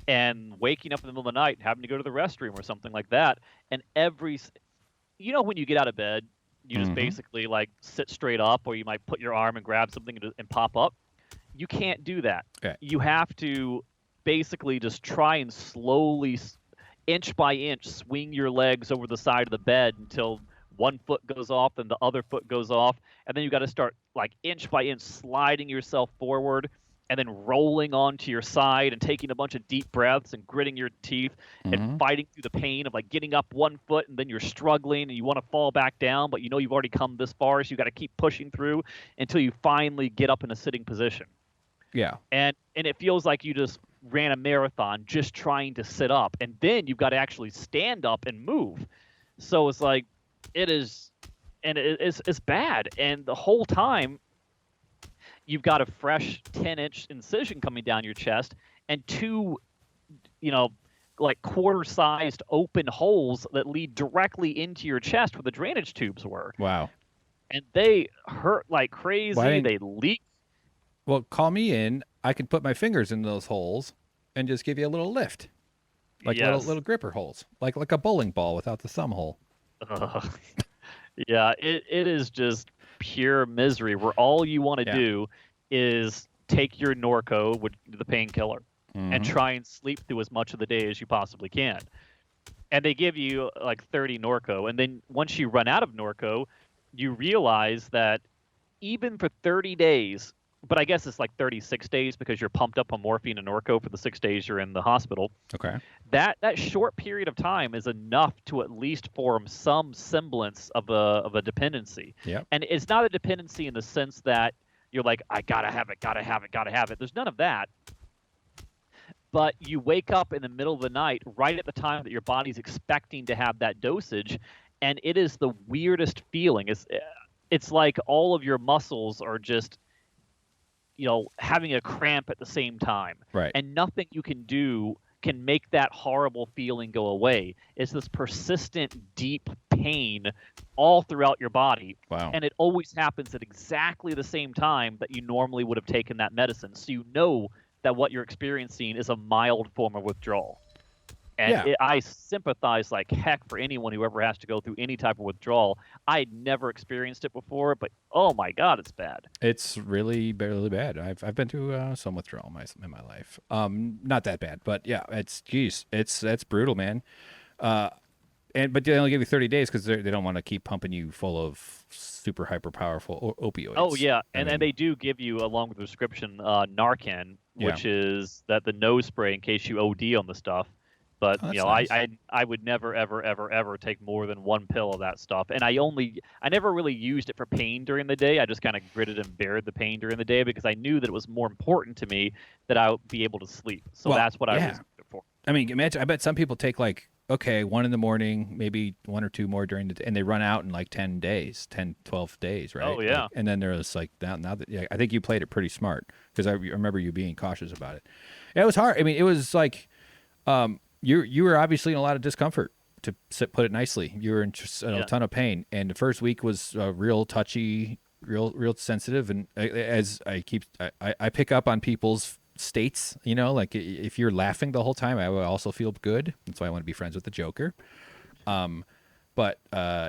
and waking up in the middle of the night, having to go to the restroom or something like that. And when you get out of bed, you just basically like sit straight up, or you might put your arm and grab something and pop up. You can't do that. Okay. You have to basically just try and slowly, inch by inch, swing your legs over the side of the bed until one foot goes off and the other foot goes off. And then you got to start like inch by inch sliding yourself forward and then rolling onto your side and taking a bunch of deep breaths and gritting your teeth and fighting through the pain of like getting up one foot and then you're struggling and you want to fall back down, but you know you've already come this far, so you got to keep pushing through until you finally get up in a sitting position. Yeah. And it feels like you just ran a marathon just trying to sit up, and then you've got to actually stand up and move. So it's like it's bad, and the whole time you've got a fresh 10-inch incision coming down your chest and 2 like quarter-sized open holes that lead directly into your chest where the drainage tubes were. Wow. And they hurt like crazy. They leak. Well, call me in. I can put my fingers in those holes and just give you a little lift, like little gripper holes, like a bowling ball without the thumb hole. Yeah, it is just pure misery. Where all you want to do is take your Norco, with the painkiller, and try and sleep through as much of the day as you possibly can. And they give you like 30 Norco, and then once you run out of Norco, you realize that even for 30 days. But I guess it's like 36 days because you're pumped up on morphine and Norco for the 6 days you're in the hospital. Okay. That short period of time is enough to at least form some semblance of a dependency. Yeah. And it's not a dependency in the sense that you're like, I gotta have it. There's none of that. but you wake up in the middle of the night, right at the time that your body's expecting to have that dosage, and it is the weirdest feeling. It's like all of your muscles are just, having a cramp at the same time, Right. and nothing you can do can make that horrible feeling go away. It's this persistent, deep pain all throughout your body. Wow. And it always happens at exactly the same time that you normally would have taken that medicine. So you know that what you're experiencing is a mild form of withdrawal. And Yeah. I sympathize like heck for anyone who ever has to go through any type of withdrawal. I'd never experienced it before, but oh my God, it's bad. It's really bad. I've been through some withdrawal in my life. Not that bad, but yeah, that's brutal, man. But they only give you 30 days because they don't want to keep pumping you full of super hyper powerful opioids. Oh yeah, and they do give you, along with the prescription, Narcan, which is the nose spray in case you OD on the stuff. But nice. I would never ever take more than one pill of that stuff. And I never really used it for pain during the day. I just kind of gritted and bared the pain during the day because I knew that it was more important to me that I would be able to sleep. So that's what I was for. I mean, imagine. I bet some people take 1 in the morning, maybe 1 or 2 more during the day, and they run out in 10 days, 10, 12 days, right? Oh yeah. And then they're just now that I think you played it pretty smart because I remember you being cautious about it. It was hard. I mean, it was you were obviously in a lot of discomfort, to put it nicely. You were in a ton of pain, and the first week was real touchy, real sensitive. And as I pick up on people's states, if you're laughing the whole time, I will also feel good. That's why I want to be friends with the Joker. But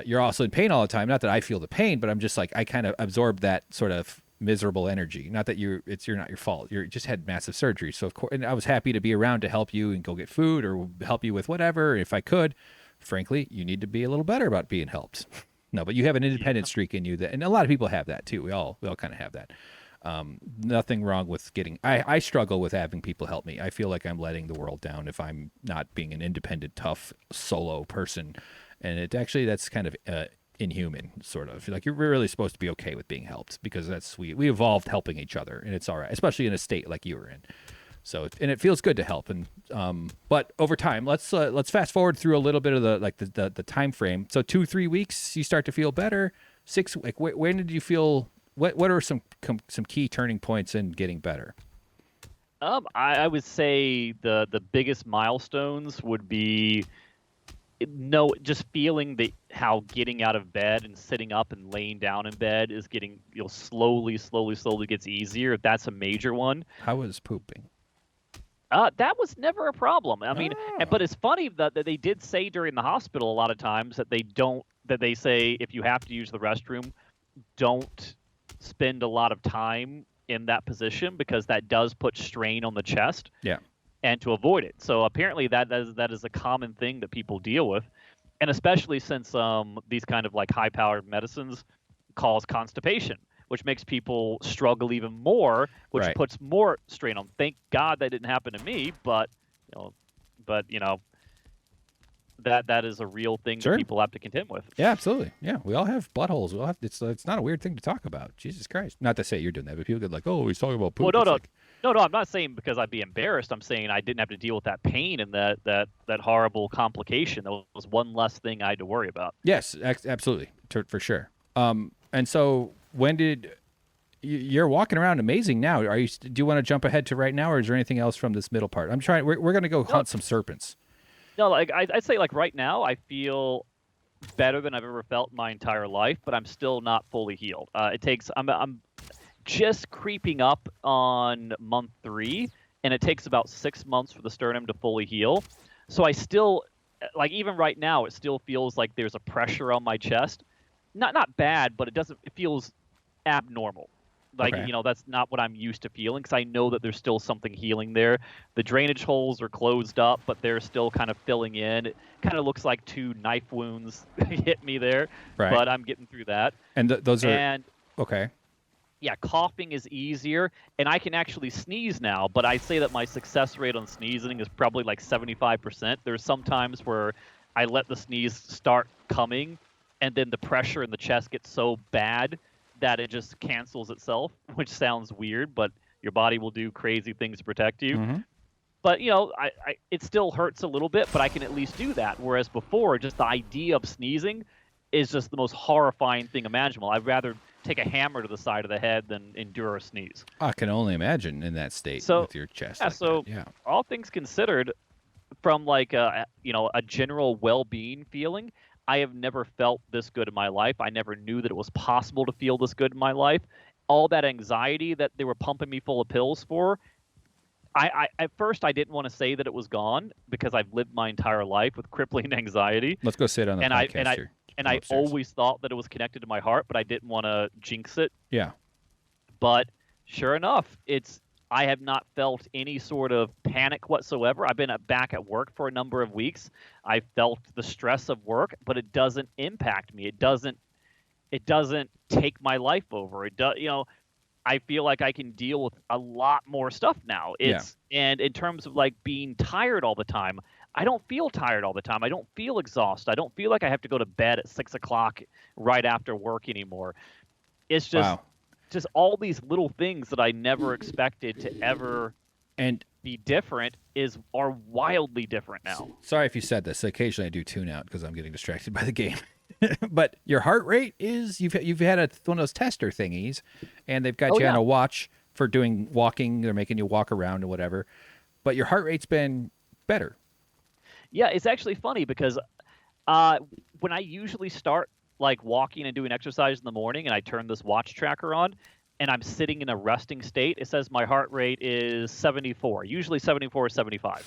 you're also in pain all the time. Not that I feel the pain, but I'm just I kind of absorb that sort of miserable energy. Not that you're not your fault. You just had massive surgery. So of course, and I was happy to be around to help you and go get food or help you with whatever. If I could, frankly, you need to be a little better about being helped. No, but you have an independent streak in you and a lot of people have that too. We all kind of have that. Nothing wrong with getting, I struggle with having people help me. I feel like I'm letting the world down if I'm not being an independent, tough solo person. And that's kind of, inhuman, sort of. You're really supposed to be okay with being helped because we evolved helping each other, and it's all right, especially in a state like you were in. So it feels good to help. And but over time, let's fast forward through a little bit of the time frame. So 2-3 weeks, you start to feel better. 6, when did you feel? What are some key turning points in getting better? I would say the biggest milestones would be just feeling how getting out of bed and sitting up and laying down in bed is getting, slowly gets easier. That's a major one. How was pooping? That was never a problem. I mean, but it's funny that they did say during the hospital a lot of times that they say if you have to use the restroom, don't spend a lot of time in that position because that does put strain on the chest. Yeah. And to avoid it. So apparently that is a common thing that people deal with. And especially since these kind of high-powered medicines cause constipation, which makes people struggle even more, which puts more strain on. Thank God that didn't happen to me, but that is a real thing that people have to contend with. Yeah, absolutely. Yeah, we all have buttholes. We all have. It's not a weird thing to talk about. Jesus Christ. Not to say you're doing that, but people get oh, he's talking about poop. Well, no, I'm not saying because I'd be embarrassed. I'm saying I didn't have to deal with that pain and that horrible complication. That was one less thing I had to worry about. Yes, absolutely, for sure. And so when did you're walking around amazing now? Do you want to jump ahead to right now, or is there anything else from this middle part? We're going to go hunt some serpents. No, I'd say right now I feel better than I've ever felt in my entire life, but I'm still not fully healed. I'm just creeping up on month 3, and it takes about 6 months for the sternum to fully heal. So I still, even right now, it still feels like there's a pressure on my chest. Not bad, but it feels abnormal. That's not what I'm used to feeling because I know that there's still something healing there. The drainage holes are closed up, but they're still kind of filling in. It kind of looks like 2 knife wounds hit me there, but I'm getting through that. And those are okay. Yeah, coughing is easier, and I can actually sneeze now, but I say that my success rate on sneezing is probably 75%. There's some times where I let the sneeze start coming, and then the pressure in the chest gets so bad that it just cancels itself, which sounds weird, but your body will do crazy things to protect you. Mm-hmm. But it still hurts a little bit, but I can at least do that. Whereas before, just the idea of sneezing is just the most horrifying thing imaginable. I'd rather take a hammer to the side of the head than endure a sneeze. I can only imagine in that state So with your chest yeah, like so that. Yeah. all things considered, from like a general well-being feeling, I have never felt this good in my life. I never knew that it was possible to feel this good in my life. All that anxiety that they were pumping me full of pills for, I at first I didn't want to say that it was gone because I've lived my entire life with crippling anxiety, Let's go sit on the and podcast here. I Upstairs. always thought that it was connected to my heart, but I didn't want to jinx it. Yeah. But sure enough, I have not felt any sort of panic whatsoever. I've been back at work for a number of weeks. I felt the stress of work, but it doesn't impact me. It doesn't take my life over. It does, I feel like I can deal with a lot more stuff now. And in terms of like being tired all the time, I don't feel tired all the time. I don't feel exhausted. I don't feel like I have to go to bed at 6 o'clock right after work anymore. It's just Wow. just all these little things that I never expected to ever And be different are wildly different now. sorry if you said this. Occasionally I do tune out because I'm getting distracted by the game. But your heart rate is you've had one of those tester thingies, and they've got you on a watch for doing walking. They're making you walk around or whatever. But your heart rate's been better. Yeah, it's actually funny because when I usually start like walking and doing exercise in the morning, and I turn this watch tracker on, and I'm sitting in a resting state, it says my heart rate is 74, usually 74 or 75.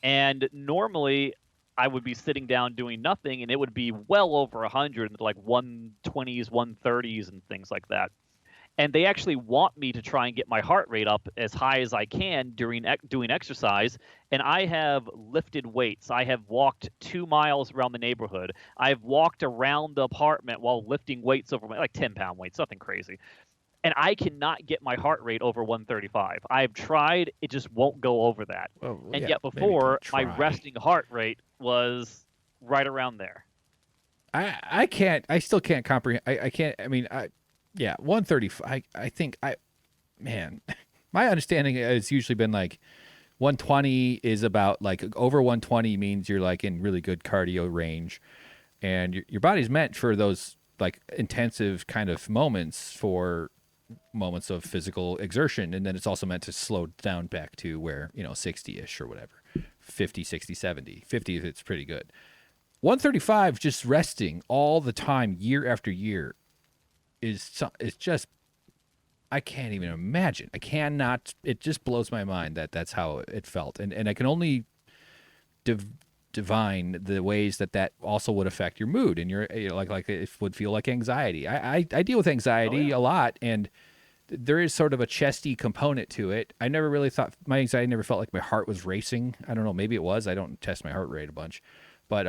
And normally I would be sitting down doing nothing, and it would be well over 100, like 120s, 130s, and things like that. And they actually want me to try and get my heart rate up as high as I can during doing exercise. And I have lifted weights. I have walked 2 miles around the neighborhood. I've walked around the apartment while lifting weights over like 10-pound weights, nothing crazy. And I cannot get my heart rate over 135. I've tried, it just won't go over that. Well, and yeah, yet maybe before, my try. resting heart rate was right around there. I still can't comprehend. I can't. I mean, 135. I think man, my understanding has usually been like 120 is about like over 120 means you're like in really good cardio range, and your body's meant for those like intensive kind of moments for moments of physical exertion, and then it's also meant to slow down back to where 60ish or whatever, 50, 60, 70, 50 if it's pretty good. 135 just resting all the time year after year is just, I can't even imagine. I cannot. It just blows my mind that that's how it felt, and I can only divine the ways that also would affect your mood and your like it would feel like anxiety. I deal with anxiety a lot, and there is sort of a chesty component to it. I never really thought my anxiety never felt like my heart was racing. I don't know, maybe it was. I don't test my heart rate a bunch, but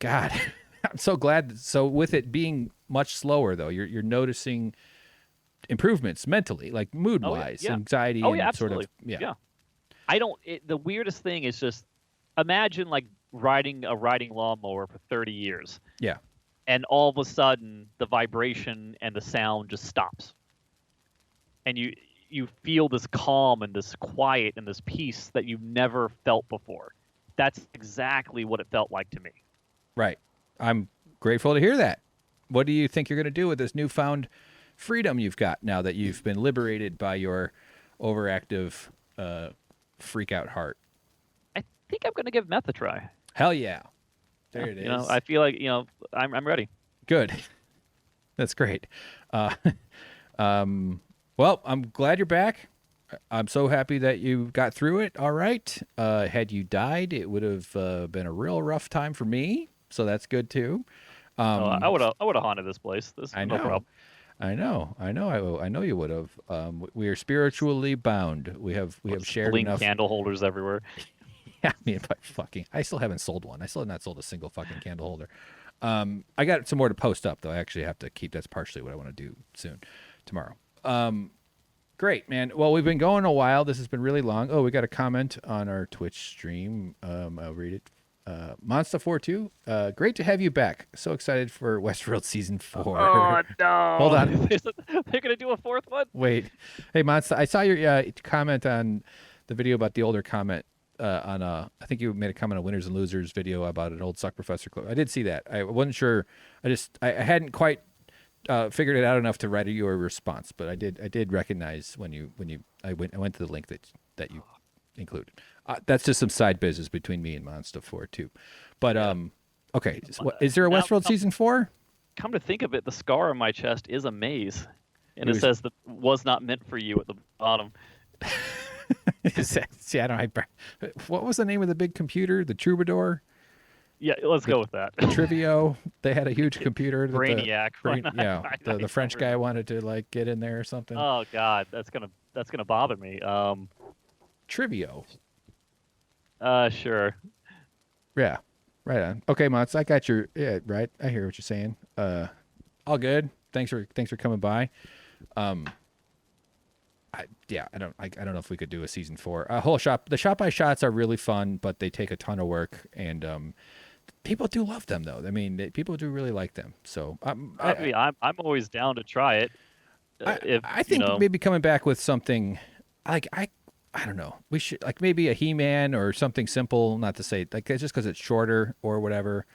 God, I'm so glad. So with it being much slower though, you're noticing improvements mentally, like mood wise, anxiety, and absolutely. sort of The weirdest thing is just imagine like riding a lawnmower for 30 years. Yeah. And all of a sudden the vibration and the sound just stops. And you feel this calm and this quiet and this peace that you've never felt before. That's exactly what it felt like to me. Right. I'm grateful to hear that. What do you think you're going to do with this newfound freedom you've got now that you've been liberated by your overactive freak out heart? I think I'm going to give meth a try. Hell yeah. There it is. I feel like, I'm ready. Good. That's great. Well, I'm glad you're back. I'm so happy that you got through it. All right. Had you died, it would have been a real rough time for me. So that's good too. I would have haunted this place. No problem. I know you would have. We are spiritually bound. We have shared enough candle holders everywhere. Yeah, I still haven't sold one. I still have not sold a single fucking candle holder. I got some more to post up though. I actually have to keep. That's partially what I want to do soon, tomorrow. Great, man. Well, we've been going a while. This has been really long. Oh, we got a comment on our Twitch stream. I'll read it Monster 4 2. Great to have you back. So excited for Westworld Season 4. Oh no! Hold on. They're gonna do a fourth one. Wait. Hey, Monster, I saw your comment on the video about the older comment I think you made a comment on Winners and Losers video about an old SuckProfessor clip. I did see that. I wasn't sure. I hadn't quite figured it out enough to write you a response, but I did recognize I went to the link that you included. That's just some side business between me and Monster 4 too. But okay, so is there a Westworld Season 4? Come to think of it, the scar on my chest is a maze, and it says that was not meant for you at the bottom. See, I don't. What was the name of the big computer? The Troubadour. Yeah, let's go with that. Trivio. They had a huge computer. Brainiac. The French guy wanted to like get in there or something. Oh God, that's gonna bother me. Trivio. Sure. Yeah, right on. Okay, Mons, I got your right. I hear what you're saying. All good. Thanks for coming by. I don't know if we could do a Season 4. The shot by shots are really fun, but they take a ton of work, and people do love them though. I mean, people do really like them. So I'm always down to try it. I think maybe coming back with something like I don't know. We should like maybe a He-Man or something simple. Not to say like just because it's shorter or whatever.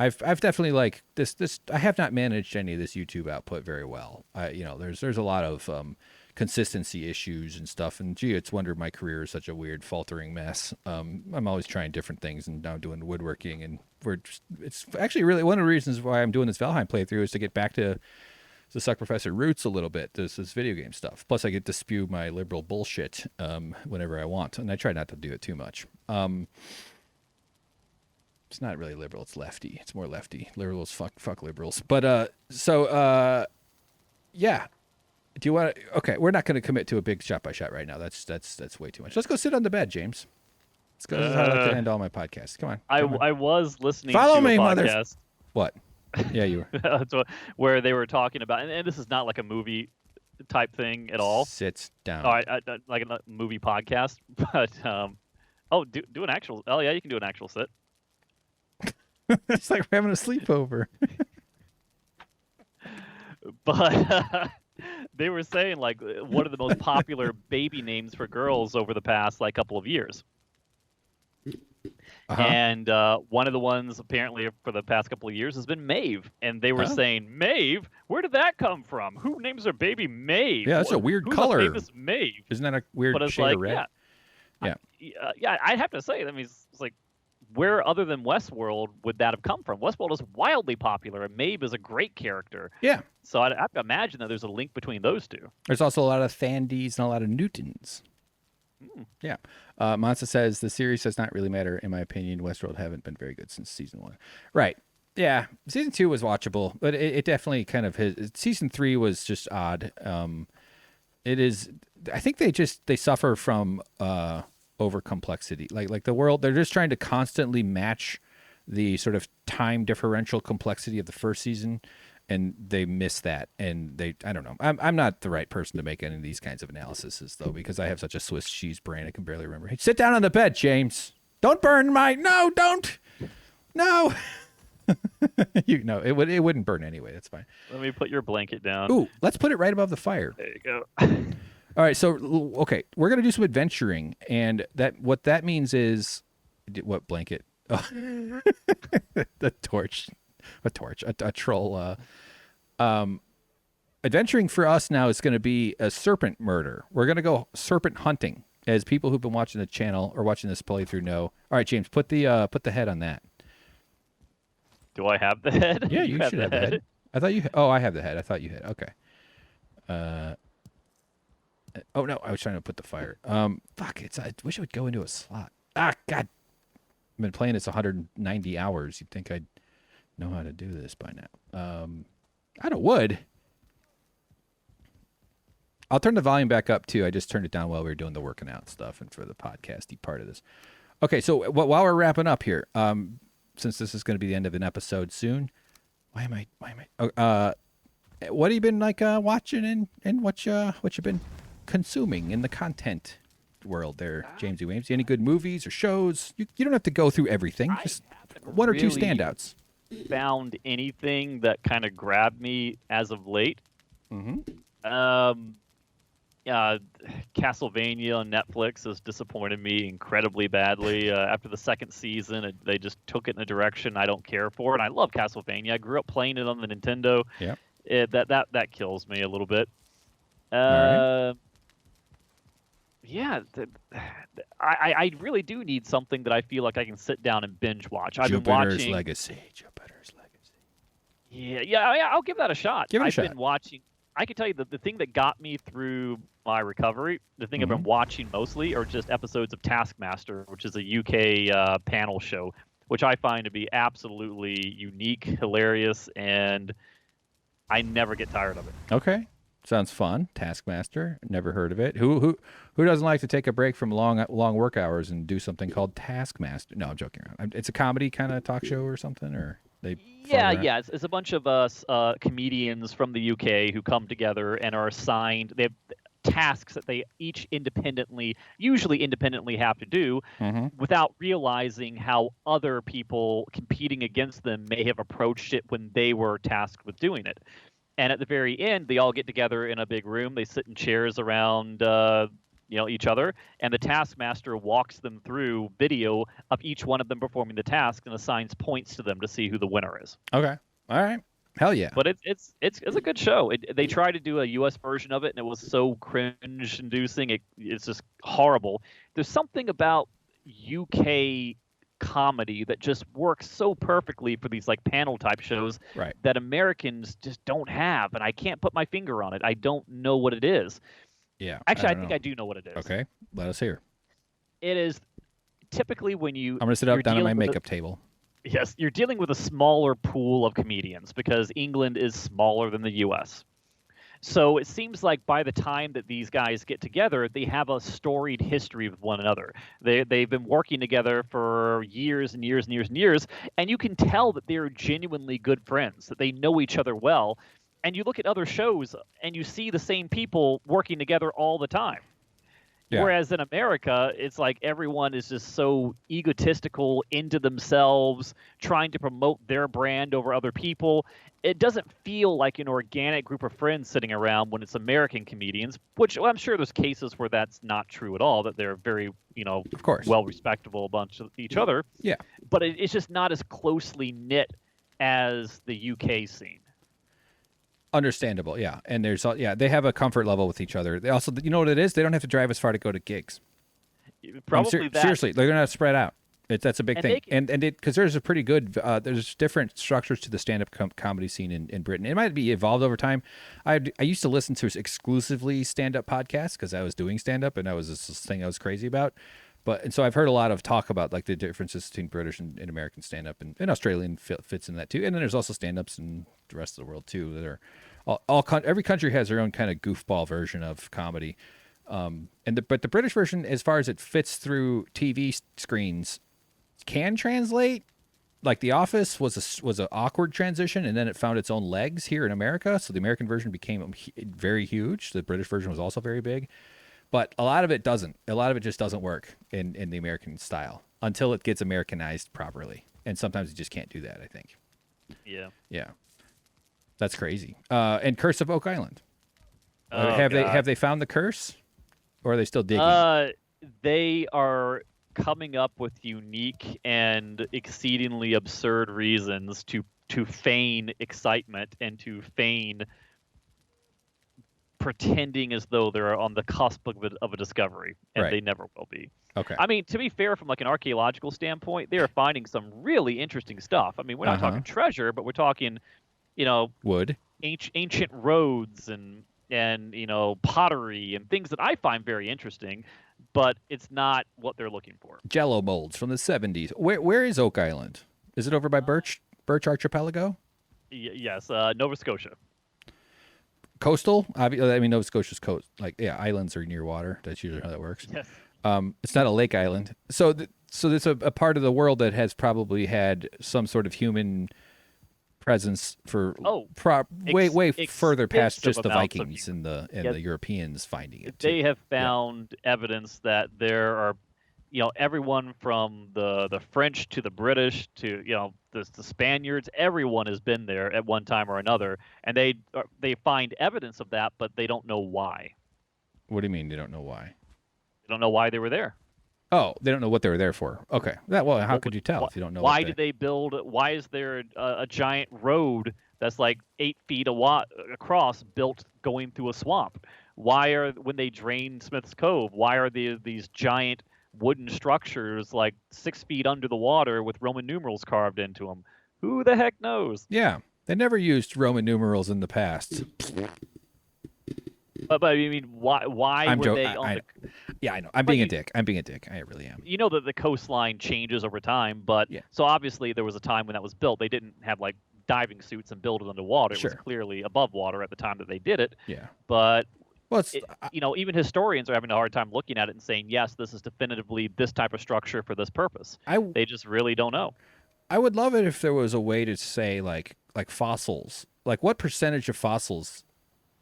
I've definitely like this. I have not managed any of this YouTube output very well. There's a lot of consistency issues and stuff. And gee, it's wonder my career is such a weird faltering mess. I'm always trying different things and now doing woodworking, and it's actually really one of the reasons why I'm doing this Valheim playthrough is to get back to the SuckProfessor roots a little bit. This video game stuff. Plus, I get to spew my liberal bullshit whenever I want, and I try not to do it too much. It's not really liberal. It's lefty. It's more lefty. Liberals fuck liberals. But yeah. Do you want to? Okay, we're not going to commit to a big shot by shot right now. That's way too much. Let's go sit on the bed, James. Let's go. This is how I like to end all my podcasts. Come on. I was listening. Follow to me, a mother. podcast. What? Yeah, you were. Where they were talking about, and this is not like a movie type thing at all. Sits down. All right, like a movie podcast, but do an actual. Oh yeah, you can do an actual sit. It's like we're having a sleepover. But they were saying like one of the most popular baby names for girls over the past like couple of years. Uh-huh. And one of the ones apparently for the past couple of years has been Maeve, and they were saying, Maeve, where did that come from? Who names their baby Maeve? Yeah, that's a weird color. Who's the famous Maeve? Isn't that a weird shade of red? Yeah, I'd have to say. I mean, it's like, where other than Westworld would that have come from? Westworld is wildly popular, and Maeve is a great character. Yeah. So I'd have to imagine that there's a link between those two. There's also a lot of Thandys and a lot of Newtons. Yeah. Monza says, the series does not really matter. In my opinion, Westworld haven't been very good since Season 1. Right. Yeah. Season 2 was watchable, but it definitely kind of Season 3 was just odd. It is, I think they suffer from over complexity. Like the world, they're just trying to constantly match the sort of time differential complexity of the first season, and they miss that. And I don't know. I'm not the right person to make any of these kinds of analyses though, because I have such a Swiss cheese brain. I can barely remember. Hey, sit down on the bed, James. Don't burn no, don't. No. It wouldn't burn anyway. That's fine. Let me put your blanket down. Ooh, let's put it right above the fire. There you go. All right, so okay, we're gonna do some adventuring, and what that means is, what blanket? Oh. A troll. Adventuring for us now is going to be a serpent murder. We're going to go serpent hunting, as people who've been watching the channel or watching this playthrough know. All right, James, put the head on that. Do I have the head? Yeah, you should have the head. I thought you. Oh, I have the head. I thought you had. Okay. Oh no, I was trying to put the fire. Fuck! I wish it would go into a slot. Ah, God! I've been playing this 190 hours. You'd think I'd know how to do this by now. I don't would. I'll turn the volume back up too. I just turned it down while we were doing the working out stuff and for the podcasty part of this. Okay, so while we're wrapping up here, since this is going to be the end of an episode soon, why am I? What have you been like watching and what you've been consuming in the content? world there, Jamesy Wamesy? Any good movies or shows? You don't have to go through everything. I Just haven't one or two really standouts. found anything that kind of grabbed me as of late. Mm-hmm. Castlevania on Netflix has disappointed me incredibly badly. After the second season, they just took it in a direction I don't care for, and I love Castlevania. I grew up playing it on the Nintendo. Yeah. That kills me a little bit. All right. Yeah, I really do need something that I feel like I can sit down and binge watch. I've been Jupiter's watching. Legacy. Jupiter's Legacy. Yeah, I'll give that a shot. Give it a I've shot. been watching. I can tell you the thing that got me through my recovery, the thing I've been Mm-hmm. watching mostly, are just episodes of Taskmaster, which is a UK panel show, which I find to be absolutely unique, hilarious, and I never get tired of it. Okay. Sounds fun. Taskmaster. Never heard of it. Who doesn't like to take a break from long work hours and do something called Taskmaster? No, I'm joking around. It's a comedy kind of talk show or something, or they. Yeah. It's a bunch of us comedians from the UK who come together and are assigned. They have tasks that they each usually independently have to do, Mm-hmm. without realizing how other people competing against them may have approached it when they were tasked with doing it. And at the very end, they all get together in a big room. They sit in chairs around each other, and the taskmaster walks them through video of each one of them performing the task and assigns points to them to see who the winner is. Okay. All right. Hell yeah. But it's a good show. They tried to do a U.S. version of it, and it was so cringe-inducing. It's just horrible. There's something about UK comedy that just works so perfectly for these like panel type shows Right. that Americans just don't have, and I can't put my finger on it. I don't know what it is. Yeah. Actually, I don't think know. I do know what it is. Okay. Let us hear. It is typically when I'm gonna sit up down at my makeup table. Yes, you're dealing with a smaller pool of comedians because England is smaller than the U.S. So it seems like by the time that these guys get together, they have a storied history with one another. They've been working together for years and years and years and years, and you can tell that they're genuinely good friends, that they know each other well. And you look at other shows, and you see the same people working together all the time. Yeah. Whereas in America, it's like everyone is just so egotistical, into themselves, trying to promote their brand over other people. It doesn't feel like an organic group of friends sitting around when it's American comedians, which I'm sure there's cases where that's not true at all, that they're very, Of course. well-respectable bunch of each other. Yeah. But it's just not as closely knit as the UK scene. Understandable, yeah. And they have a comfort level with each other. They also, you know what it is? They don't have to drive as far to go to gigs. Probably that. Seriously, they're gonna have to spread out. That's a big And thing. they can- And because there's a pretty good, there's different structures to the stand-up comedy scene in Britain. It might be evolved over time. I used to listen to exclusively stand-up podcasts because I was doing stand-up and that was this thing I was crazy about. And so I've heard a lot of talk about like the differences between British and American stand-up, and Australian fits in that too. And then there's also stand-ups in the rest of the world too that are every country has their own kind of goofball version of comedy. But the British version, as far as it fits through TV screens, can translate. Like The Office was an awkward transition, and then it found its own legs here in America. So the American version became very huge. The British version was also very big. But a lot of it doesn't. A lot of it just doesn't work in the American style until it gets Americanized properly. And sometimes you just can't do that, I think. Yeah. Yeah. That's crazy. And Curse of Oak Island. Oh, Have they found the curse? Or are they still digging? They are coming up with unique and exceedingly absurd reasons to feign excitement and to feign pretending as though they're on the cusp of a discovery, and Right. they never will be. Okay. I mean, to be fair, from like an archaeological standpoint, they are finding some really interesting stuff. I mean, we're not talking treasure, but we're talking, Wood. ancient roads and pottery and things that I find very interesting, but it's not what they're looking for. Jello molds from the 70s. Where is Oak Island? Is it over by Birch Archipelago? Yes, Nova Scotia. Coastal? I mean, Nova Scotia's coast. Like, yeah, islands are near water. That's usually how that works. Yes. It's not a lake island. So it's a part of the world that has probably had some sort of human presence for Oh, way further past just extensive the amounts of Vikings and yeah, the Europeans finding it too. they have Yeah. found evidence that there are, everyone from the French to the British to the Spaniards, everyone has been there at one time or another, and they find evidence of that, but they don't know why. What do you mean you don't know why? They don't know why they were there. Oh, they don't know what they were there for. Okay. Well, how could you tell if you don't know Why did they build? Why is there a giant road that's like 8 feet across, built going through a swamp? Why are when they drain Smith's Cove? Why are these giant wooden structures like 6 feet under the water with Roman numerals carved into them? Who the heck knows? Yeah. They never used Roman numerals in the past. But I mean, why were they on the? Yeah, I know. I'm being a dick. I'm being a dick. I really am. You know that the coastline changes over time, but Yeah. so obviously there was a time when that was built. They didn't have like diving suits and build it underwater. It Sure. was clearly above water at the time that they did it. Yeah. But Well, it's even historians are having a hard time looking at it and saying, yes, this is definitively this type of structure for this purpose. They just really don't know. I would love it if there was a way to say like fossils. Like what percentage of fossils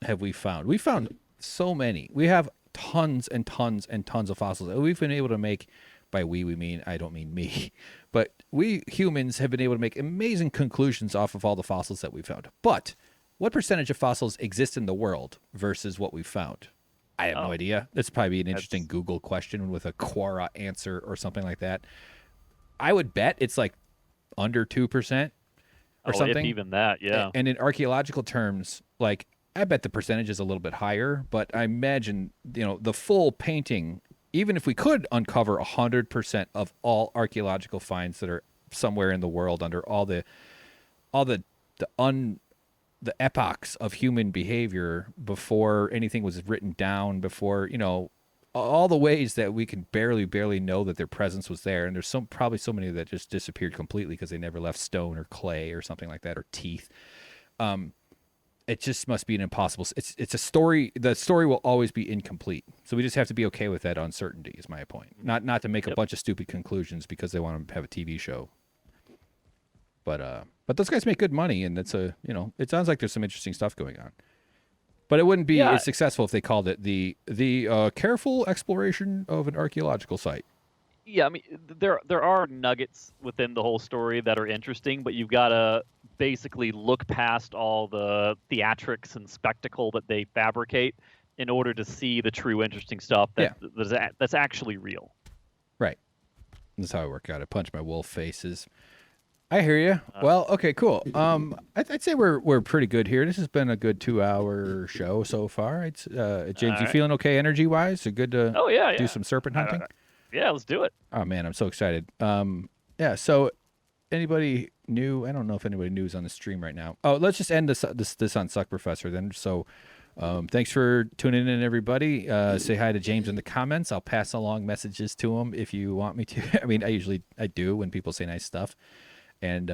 have we found? We found so many. We have tons and tons and tons of fossils. We've been able to make, by we mean, I don't mean me, but we humans have been able to make amazing conclusions off of all the fossils that we found. But what percentage of fossils exist in the world versus what we've found? I have no idea. That's probably an interesting Google question with a Quora answer or something like that. I would bet it's like under 2% or something. If even that, yeah. And in archaeological terms, like I bet the percentage is a little bit higher, but I imagine, the full painting, even if we could uncover 100% of all archaeological finds that are somewhere in the world under all the epochs of human behavior before anything was written down, before, all the ways that we can barely know that their presence was there. And there's probably so many that just disappeared completely because they never left stone or clay or something like that, or teeth. It just must be an impossible. It's a story. The story will always be incomplete. So we just have to be okay with that uncertainty. Is my point. Not to make a bunch of stupid conclusions because they want to have a TV show. But those guys make good money, and it sounds like there's some interesting stuff going on. But it wouldn't be as successful if they called it the careful exploration of an archaeological site. Yeah, I mean, there are nuggets within the whole story that are interesting, but you've got to basically look past all the theatrics and spectacle that they fabricate in order to see the true interesting stuff that's actually real. Right. That's how I work out. I punch my wolf faces. I hear you. Well, okay, cool. I'd say we're pretty good here. This has been a good 2-hour show so far. It's James, you feeling okay energy wise? So good to do some serpent hunting. Yeah, let's do it. Oh man, I'm so excited. So anybody new? I don't know if anybody new is on the stream right now. Oh, let's just end this on SuckProfessor then. So thanks for tuning in, everybody. Say hi to James in the comments. I'll pass along messages to him if you want me to. I mean, I do when people say nice stuff. And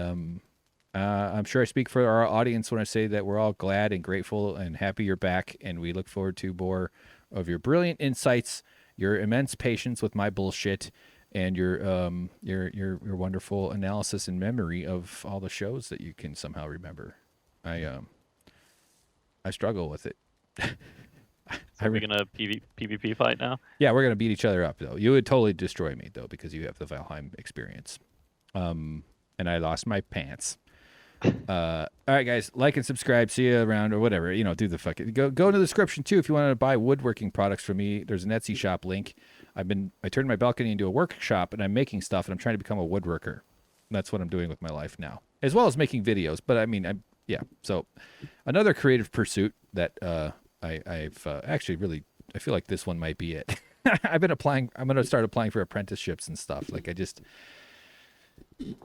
I'm sure I speak for our audience when I say that we're all glad and grateful and happy you're back, and we look forward to more of your brilliant insights, your immense patience with my bullshit, and your wonderful analysis and memory of all the shows that you can somehow remember. I struggle with it. So are we gonna PvP fight now? Yeah, we're gonna beat each other up though. You would totally destroy me though because you have the Valheim experience. And I lost my pants. All right, guys, like and subscribe. See you around or whatever. Do the fucking go to the description too if you want to buy woodworking products from me. There's an Etsy shop link. I turned my balcony into a workshop and I'm making stuff and I'm trying to become a woodworker. That's what I'm doing with my life now, as well as making videos. But I mean, So another creative pursuit that I've actually really I feel like this one might be it. I've been applying. I'm going to start applying for apprenticeships and stuff. Like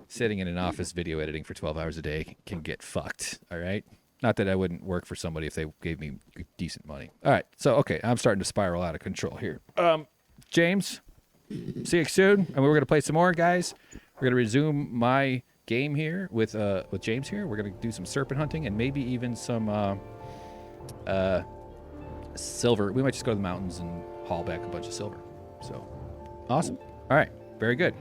sitting in an office video editing for 12 hours a day can get fucked. All right. Not that I wouldn't work for somebody if they gave me decent money. All right. So, okay. I'm starting to spiral out of control here. James, see you soon. And we're going to play some more, guys. We're going to resume my game here with James here. We're going to do some serpent hunting and maybe even some silver. We might just go to the mountains and haul back a bunch of silver. So awesome. All right. Very good.